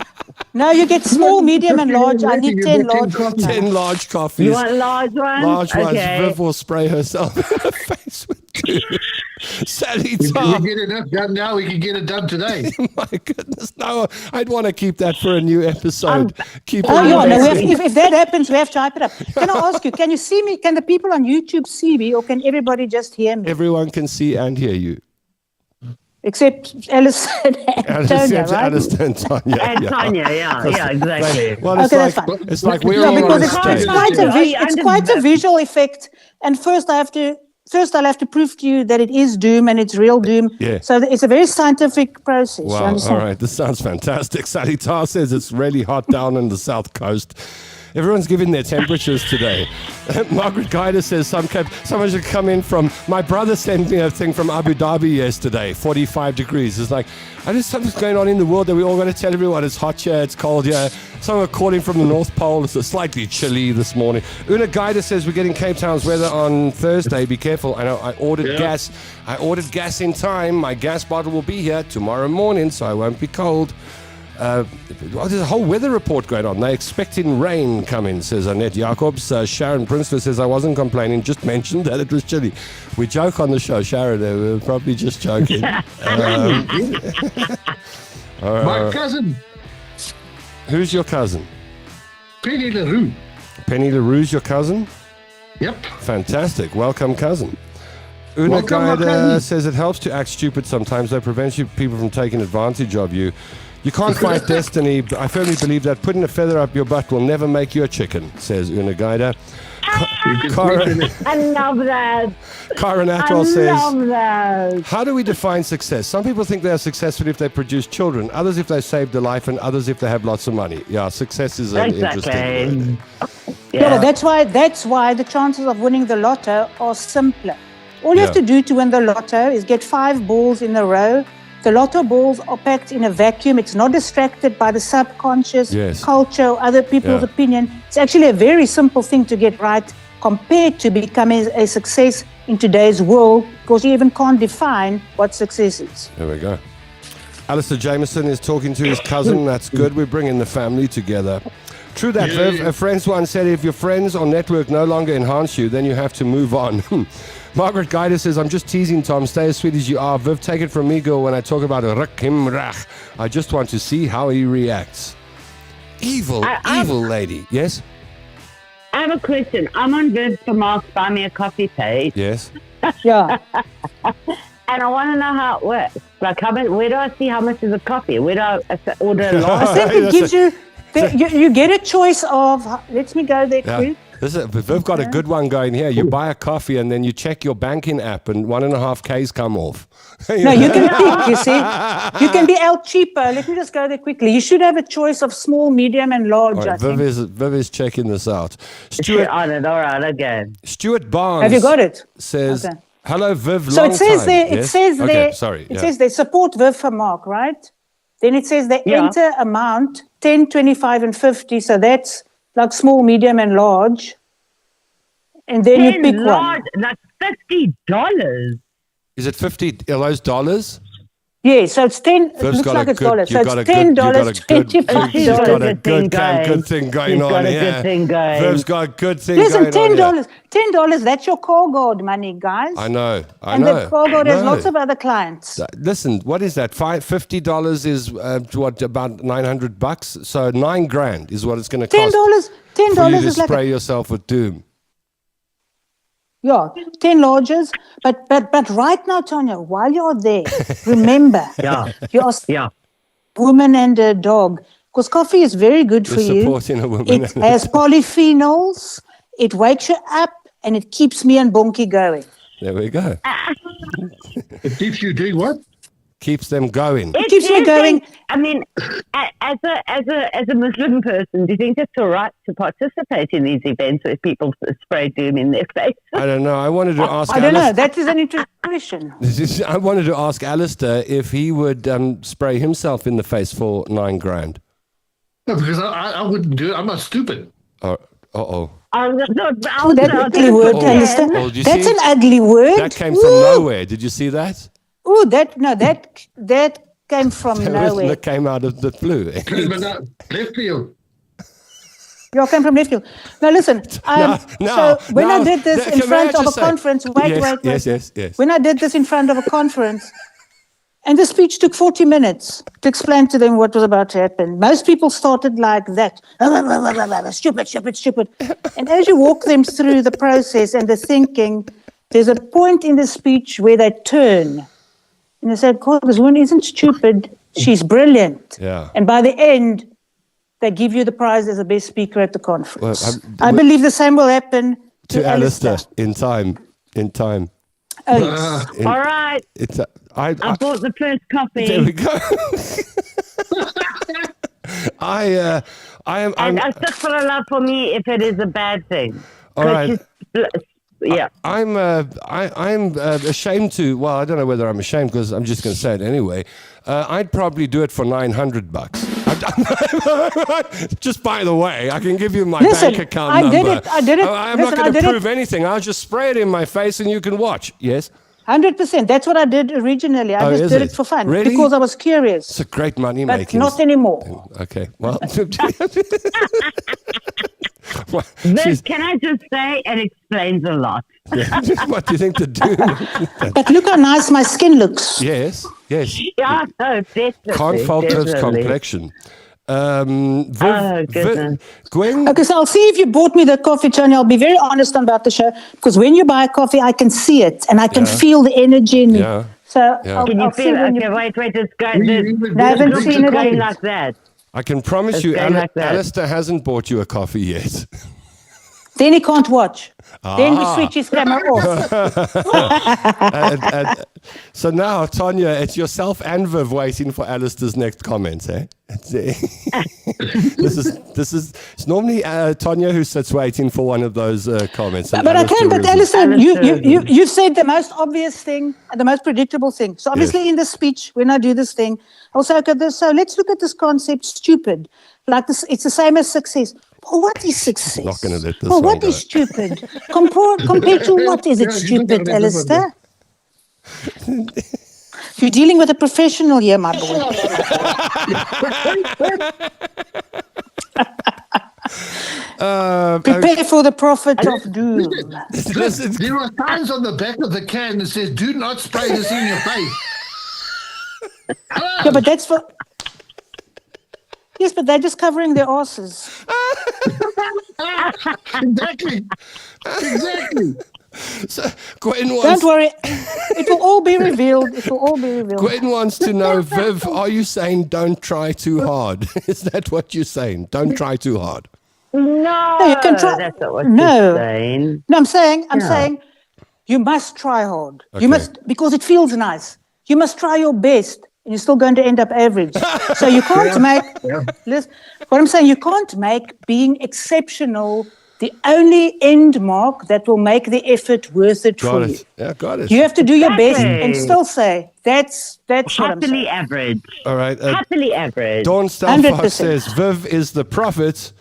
No, you get small, medium, and large. I need 10 large. 10 large coffees. You want large ones? Large ones. Viv will spray herself in the face with two. Sally Tom. We get enough done now. We can get it done today. My goodness, no! I'd want to keep that for a new episode. If that happens, we have to hype it up. Can I ask you? Can you see me? Can the people on YouTube see me, or can everybody just hear me? Everyone can see and hear you. Except Alistair and Tonya, right? Alistair and Tonya. And Tonya, yeah, exactly. Well, it's like we're all because on it's stage. quite a visual effect. And first I'll have to prove to you that it is doom and it's real doom. Yeah. So it's a very scientific process. Wow, all right. This sounds fantastic. Sally Tar says it's really hot down on the south coast. Everyone's giving their temperatures today. Margaret Guider says someone should come in from... My brother sent me a thing from Abu Dhabi yesterday, 45 degrees. It's like, something's going on in the world that we all got to tell everyone. It's hot here, it's cold here. Someone calling from the North Pole. It's slightly chilly this morning. Una Guider says we're getting Cape Town's weather on Thursday. Be careful. I know I ordered gas. I ordered gas in time. My gas bottle will be here tomorrow morning, so I won't be cold. There's a whole weather report going on. They're expecting rain coming, says Annette Jacobs. Sharon Prinsley says, I wasn't complaining, just mentioned that it was chilly. We joke on the show, Sharon. We were probably just joking. My cousin. Who's your cousin? Penny LaRue. Penny LaRue's your cousin? Yep. Fantastic. Welcome, cousin. Una Welcome, my Guide cousin. says it helps to act stupid sometimes. That prevents people from taking advantage of you. You can't fight destiny. But I firmly believe that putting a feather up your butt will never make you a chicken, says Una Guide. I love that. Karen I Atwell says, love that. how do we define success? Some people think they are successful if they produce children, others if they saved a life, and others if they have lots of money. Yeah, success is an interesting word. Yeah, but that's why the chances of winning the lotto are simpler. All you have Yeah. to do to win the lotto is get 5 balls in a row. The lotto balls are packed in a vacuum. It's not distracted by the subconscious Yes. culture or other people's Yeah. opinion. It's actually a very simple thing to get right compared to becoming a success in today's world, because you even can't define what success is. There we go. Alistair Jameson is talking to his cousin. That's good. We're bringing the family together. True that, Viv. A friend once said, if your friends or network no longer enhance you, then you have to move on. Margaret Guider says, I'm just teasing, Tom. Stay as sweet as you are. Viv, take it from me, girl, when I talk about Rakim Rach. I just want to see how he reacts. Evil lady. Yes? I have a question. I'm on Viv Vermaak's Buy Me a Coffee page, Yes. Yeah. and I want to know how it works. Like, where do I see how much is a coffee? Where do I order a I lot? think it gives you, you get a choice of, let me go there Yeah. quick. We've got a good one going here. You buy a coffee and then you check your banking app and 1.5 Ks come off. No, you can pick, you see. You can be out cheaper. Let me just go there quickly. You should have a choice of small, medium, and large, All I right, think. Viv is checking this out. Shit on it. All right, again. Stuart Barnes Have you got it? says, Okay. hello, Viv, So long it says time. there, Yes? it says Okay, there, sorry. it says they support Viv Vermaak, right? Then it says they Yeah. enter amount 10, 25, and 50. So that's like small, medium, and large. And then you pick one. Like $50. Is it 50? Are those dollars? Yeah, so it's 10. It Viv's looks got like a it's good- dollars. So you've it's got a good- $10, you've got a good- $25. She's got a good thing going. thing going She's on got a here. good thing going. Viv's got a good thing Listen, going on here. $10, that's your car guard money, guys. I know. And the car guard has lots of other clients. Listen, what is that? $50 is what, about $900? So $9,000 is what it's going to cost $10 for you to is like spray yourself with doom. Yeah, 10 lodges. But right now, Tonya, while you're there, remember, you are a woman and a dog. Because coffee is very good for You're you. supporting a woman It and a has polyphenols. It wakes you up and it keeps me and Bonky going. There we go. It keeps you doing what? Keeps them going. It keeps Do me you going. think- I mean, as a Muslim person, do you think it's all right to participate in these events where people spray doom in their face? I don't know. I wanted to ask I don't know. Alistair. That is an interesting question. I wanted to ask Alistair if he would spray himself in the face for $9,000. No, because I wouldn't do it. I'm not stupid. Uh-oh. Oh, that ugly word, Oh. Alistair. Oh, did you That's see? an ugly word. That came from nowhere. Did you see that? Oh, that came from nowhere. That came out of the blue. But not left field. You came from Nifty. Now listen, so when I did this in front of a conference, wait. Yes. When I did this in front of a conference, and the speech took 40 minutes to explain to them what was about to happen. Most people started like that. Stupid. And as you walk them through the process and the thinking, there's a point in the speech where they turn. And they said, God, this woman isn't stupid. She's brilliant. Yeah. And by the end, they give you the prize as the best speaker at the conference. Well, I believe the same will happen To Alistair in time. Oh, yes. All right. I bought the first coffee. There we go. I'm And astaghfirullah for me if it is a bad thing. all right. Yeah. I'm ashamed to. Well, I don't know whether I'm ashamed because I'm just going to say it anyway. I'd probably do it for $900. Just by the way, I can give you my Listen, bank account I number. did it. I'm Listen, not going I to did prove anything. I'll just spray it in my face and you can watch. Yes. 100%. That's what I did originally. I just is did it? it for fun Really? because I was curious. It's a great money But making. not anymore. Okay. Well. This, can I just say, it explains a lot. What do you think to do? But look how nice my skin looks. Yes. Yeah, no, definitely. Can't fault Viv's definitely. complexion. goodness. Gwen. Okay, so I'll see if you bought me the coffee, Tonya. I'll be very honest about the show, because when you buy coffee, I can see it and I can feel the energy in it. Yeah. So Can you feel it? Okay, wait, it's going. I haven't seen it going like that. I can promise you, Alistair hasn't bought you a coffee yet. Then he can't watch. Then we switch his camera off. So now, Tonya, it's yourself and Viv waiting for Alistair's next comment, eh? This is it's normally Tonya who sits waiting for one of those comments. But Alistair, you've said the most obvious thing and the most predictable thing. So obviously in the speech, when I do this thing, I'll say, okay, so let's look at this concept, stupid. Like this, it's the same as success. Well, what is success? Not going to let this well, what is stupid? Compared to what is it stupid, Alistair? You're dealing with a professional here, my boy. Prepare for the prophet of doom. There are signs on the back of the can that says, do not spray this in your face. Yeah, but that's for... Yes, but they're just covering their asses. Exactly. So, Gwen don't worry. It will all be revealed. Gwen wants to know, Viv, are you saying don't try too hard? Is that what you're saying? Don't try too hard. No, you can try. That's not what you're saying. No, I'm saying you must try hard. Okay. You must, because it feels nice. You must try your best. And you're still going to end up average. So you can't listen, what I'm saying, you can't make being exceptional the only end mark that will make the effort worth it for you. Yeah, got it. You have to do your best and still say, that's what I'm saying. Happily average. All right. Happily average. Dawn Stalfox says, Viv is the prophet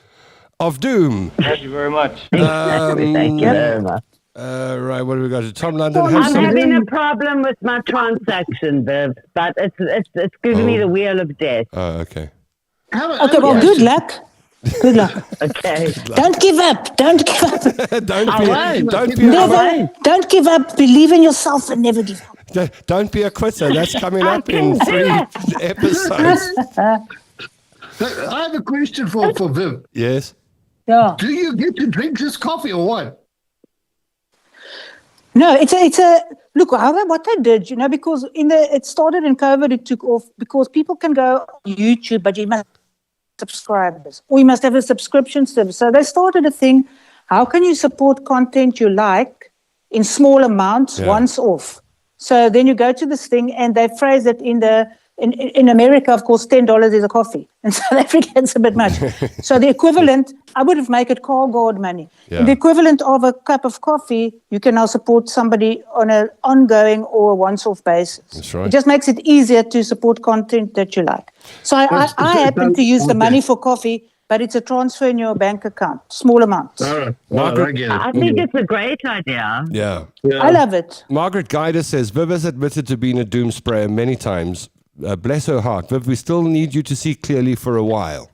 of doom. Thank you very much. Thank you very much. Right, what do we got? Tom London. I'm having a problem with my transaction, Viv, but it's giving me the wheel of death. Oh, okay. Okay, well, good luck. Good luck. Okay. Don't give up. Don't give up. Don't give up. Believe in yourself and never give up. Don't be a quitter. That's coming up in 3 episodes. I have a question for Viv. Yes. Yeah. Do you get to drink this coffee or what? No, it's a look. What I did, because it started in COVID, it took off because people can go on YouTube, but you must have subscribers or you must have a subscription service. So they started a thing. How can you support content you like in small amounts once off? So then you go to this thing and they phrase it in America, of course, $10 is a coffee. In South Africa, it's a bit much. So the equivalent, I would have made it car guard money. Yeah. The equivalent of a cup of coffee, you can now support somebody on an ongoing or a once-off basis. That's right. It just makes it easier to support content that you like. So I happen to use the money for coffee, but it's a transfer in your bank account, small amounts. Margaret, I think it's a great idea. Yeah. I love it. Margaret Guider says, Viv has admitted to being a doom sprayer many times. Bless her heart. Viv, we still need you to see clearly for a while.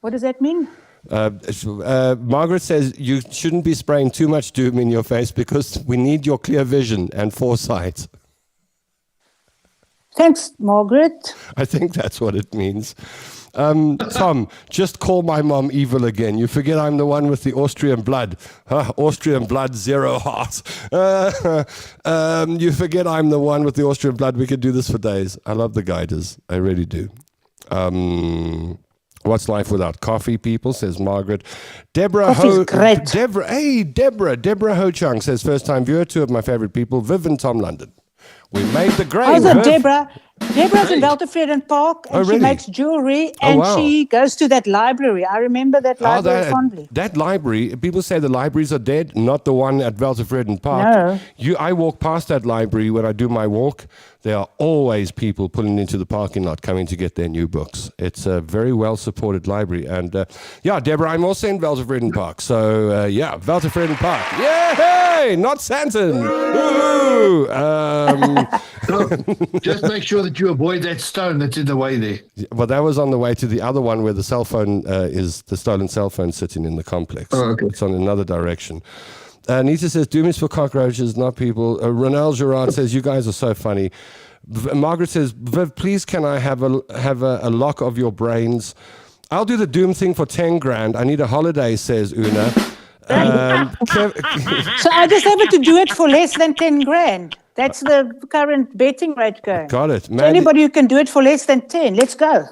What does that mean? Margaret says you shouldn't be spraying too much doom in your face because we need your clear vision and foresight. Thanks, Margaret. I think that's what it means. Tom, just call my mom evil again. You forget I'm the one with the Austrian blood. Austrian blood, 0 heart. You forget I'm the one with the Austrian blood. We could do this for days. I love the guiders. I really do. What's life without coffee, people, says Margaret. Deborah Ho-Chung says, first time viewer, 2 of my favorite people, Viv and Tom London. We made the grade. How's it, Deborah? Deborah's in Belterfreden Park and she makes jewelry and she goes to that library. I remember that library fondly. That library, people say the libraries are dead, not the one at Belterfreden Park. No. I walk past that library when I do my walk. There are always people pulling into the parking lot coming to get their new books. It's a very well-supported library. And Deborah, I'm also in Belterfreden Park. So, Belterfreden Park. Yay! Not Santon! Woo! Just make sure that you avoid that stone that's in the way there. Well, that was on the way to the other one where the cell phone is the stolen cell phone sitting in the complex. Oh, okay. It's on another direction. Nita says, doom is for cockroaches, not people. Ronald Gerard says, you guys are so funny. Margaret says, Viv, please can I have a lock of your brains? I'll do the Doom thing for 10 grand. I need a holiday, says Una. So I just have to do it for less than 10 grand. That's the current betting rate going. Got it. So anybody who can do it for less than 10, let's go.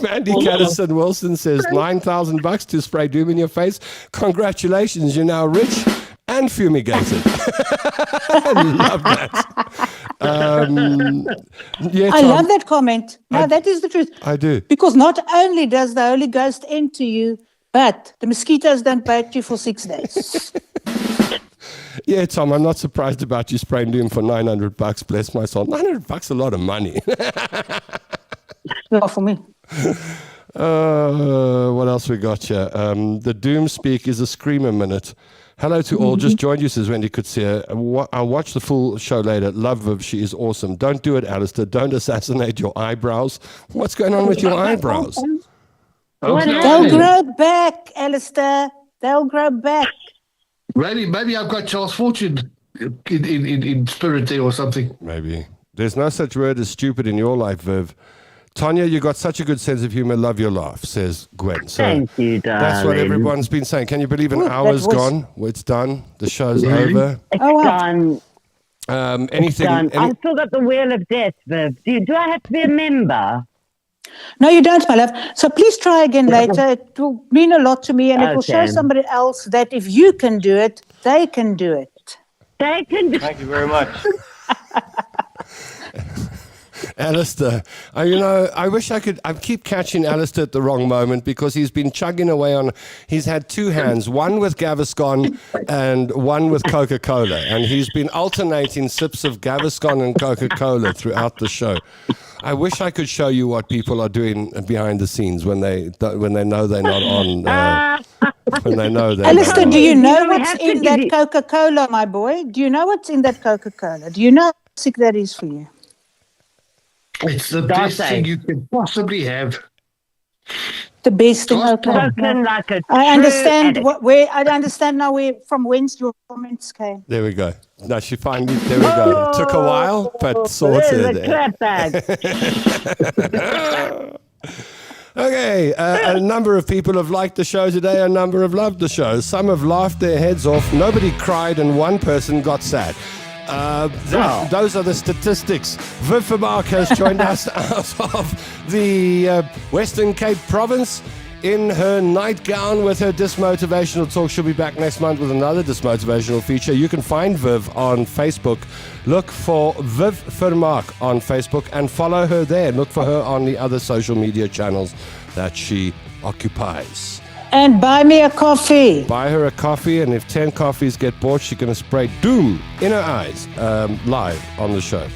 Mandy Caddison Wilson says, $9,000 to spray Doom in your face. Congratulations, you're now rich and fumigated. I love that. Yeah, I love that comment. No, that is the truth. I do. Because not only does the Holy Ghost enter you, but the mosquitoes don't bite you for 6 days. Yeah, Tom, I'm not surprised about you spraying Doom for $900. Bless my soul. $900 a lot of money. Not for me. What else we got here? The Doom Speak is a screamer minute. Hello to all. Just joined you, says Wendy Kutsia. I'll watch the full show later. Love Viv. She is awesome. Don't do it, Alistair. Don't assassinate your eyebrows. What's going on with your eyebrows? They'll grow back, Alistair. They'll grow back. Really? Maybe I've got Charles Fortune in spirit there or something. Maybe. There's no such word as stupid in your life, Viv. Tonya, you got such a good sense of humor. Love your laugh, says Gwen. So thank you, darling. That's what everyone's been saying. Can you believe an hour's gone? It's done. The show's over. It's done. Anything? I've still got the Wheel of Death, Viv. Do I have to be a member? No, you don't, my love. So please try again later. It will mean a lot to me, and it will show somebody else that if you can do it, they can do it. They can do it. Thank you very much. Alistair, I wish I could. I keep catching Alistair at the wrong moment because he's been chugging away on. He's had two hands, one with Gaviscon and one with Coca-Cola, and he's been alternating sips of Gaviscon and Coca-Cola throughout the show. I wish I could show you what people are doing behind the scenes when they know they're not on. When they know they're Alistair, do you know what's in that Coca-Cola, my boy? Do you know what's in that Coca-Cola? Do you know how sick that is for you? It's the best thing you can possibly have. The best thing. Okay. Like I understand I understand now from whence your comments came. There we go. No, she finally. There we go. It took a while, but sorted. There's a clap bag. Okay, a number of people have liked the show today. A number have loved the show. Some have laughed their heads off. Nobody cried, and one person got sad. Those are the statistics. Viv Vermaak has joined us out of the Western Cape province in her nightgown with her dismotivational talk. She'll be back next month with another dismotivational feature. You can find Viv on Facebook. Look for Viv Vermaak on Facebook and follow her there. Look for her on the other social media channels that she occupies. And buy me a coffee. Buy her a coffee, and if 10 coffees get bought, she's going to spray Doom in her eyes live on the show.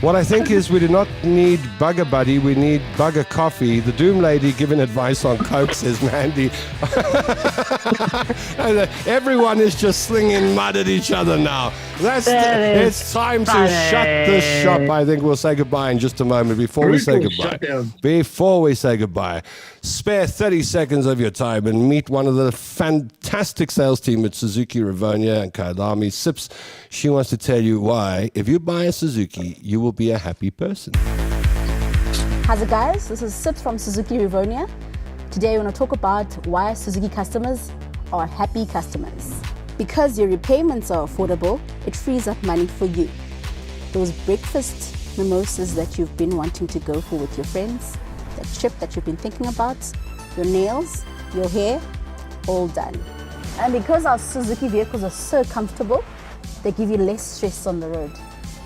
What I think is we do not need Bugger Buddy, we need Bugger Coffee. The Doom lady giving advice on Coke, says Mandy. Everyone is just slinging mud at each other now. It's time to shut this shop. I think we'll say goodbye in just a moment before we say goodbye. Before we say goodbye, spare 30 seconds of your time and meet one of the fantastic sales team at Suzuki, Rivonia and Kailami Sips. She wants to tell you why, if you buy a Suzuki, you will be a happy person. How's it, guys? This is Sips from Suzuki Rivonia. Today I want to talk about why Suzuki customers are happy customers. Because your repayments are affordable, it frees up money for you. Those breakfast mimosas that you've been wanting to go for with your friends, that trip that you've been thinking about, your nails, your hair, all done. And because our Suzuki vehicles are so comfortable, they give you less stress on the road.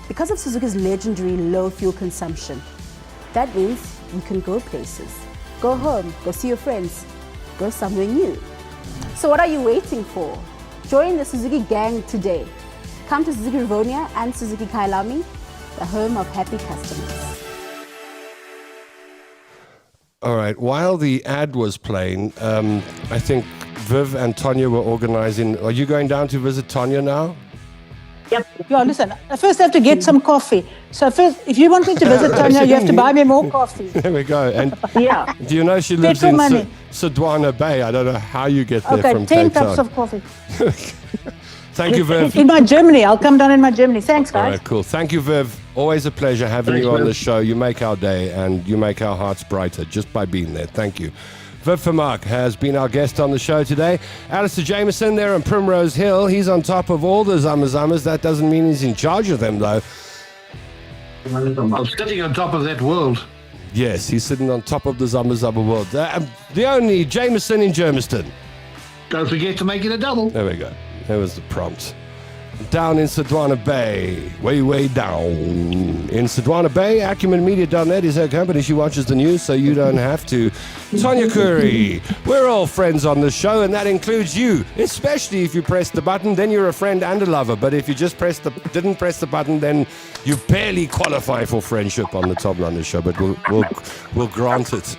Because of Suzuki's legendary low fuel consumption, that means you can go places, go home, go see your friends, go somewhere new. So what are you waiting for? Join the Suzuki gang today. Come to Suzuki Rivonia and Suzuki Kailami, the home of happy customers. All right, while the ad was playing, I think Viv and Tonya were organizing. Are you going down to visit Tonya now? Yep. Yeah, listen, I first have to get some coffee. So first, if you want me to visit Tonya, you have to buy me more coffee. There we go. And yeah. Do you know she lives Petrol in money. Sodwana Bay? I don't know how you get there Okay, from 10 Cape Town. cups of coffee. Thank you, Viv. In my Germany. I'll come down in my Germany. Thanks, guys. All right, cool. Thank you, Viv. Always a pleasure having you on the show. You make our day and you make our hearts brighter just by being there. Thank you. Viv Vermaak has been our guest on the show today. Alistair Jameson there on Primrose Hill. He's on top of all the Zamas. That doesn't mean he's in charge of them, though. I'm sitting on top of that world. Yes, he's sitting on top of the Zama world. The only Jameson in Germiston. Don't forget to make it a double. There we go. There was the prompt. Down in Sodwana Bay, way down in Sodwana Bay, acumenmedia.net is her company. She watches the news so you don't have to. Tonya Curry, we're all friends on the show, and that includes you, especially if you press the button, then you're a friend and a lover. But if you just didn't press the button, then you barely qualify for friendship on the Tom London show. But we'll grant it,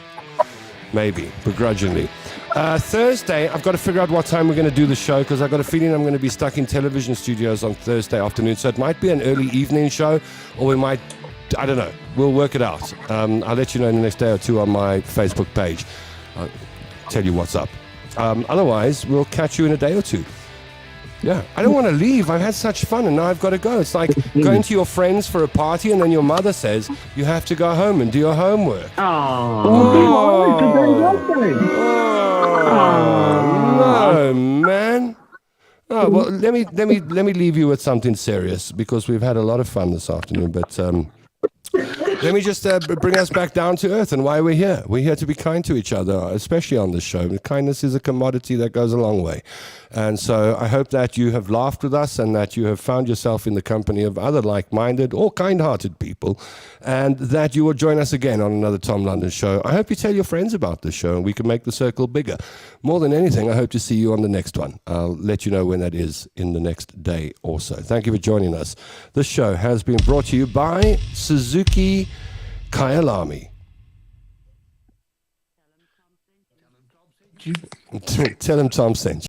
maybe begrudgingly. Thursday, I've got to figure out what time we're going to do the show because I've got a feeling I'm going to be stuck in television studios on Thursday afternoon. So it might be an early evening show or we might, I don't know. We'll work it out. I'll let you know in the next day or two on my Facebook page. I'll tell you what's up. Otherwise, we'll catch you in a day or two. Yeah, I don't want to leave. I've had such fun and now I've got to go. It's like going to your friends for a party and then your mother says you have to go home and do your homework. No, man. Oh, well, let me leave you with something serious because we've had a lot of fun this afternoon. But let me just bring us back down to earth and why we're here. We're here to be kind to each other, especially on this show. Kindness is a commodity that goes a long way. And so I hope that you have laughed with us and that you have found yourself in the company of other like-minded or kind-hearted people and that you will join us again on another Tom London show. I hope you tell your friends about this show and we can make the circle bigger. More than anything, I hope to see you on the next one. I'll let you know when that is in the next day or so. Thank you for joining us. This show has been brought to you by Suzuki Kyalami. Tell him Tom sent you.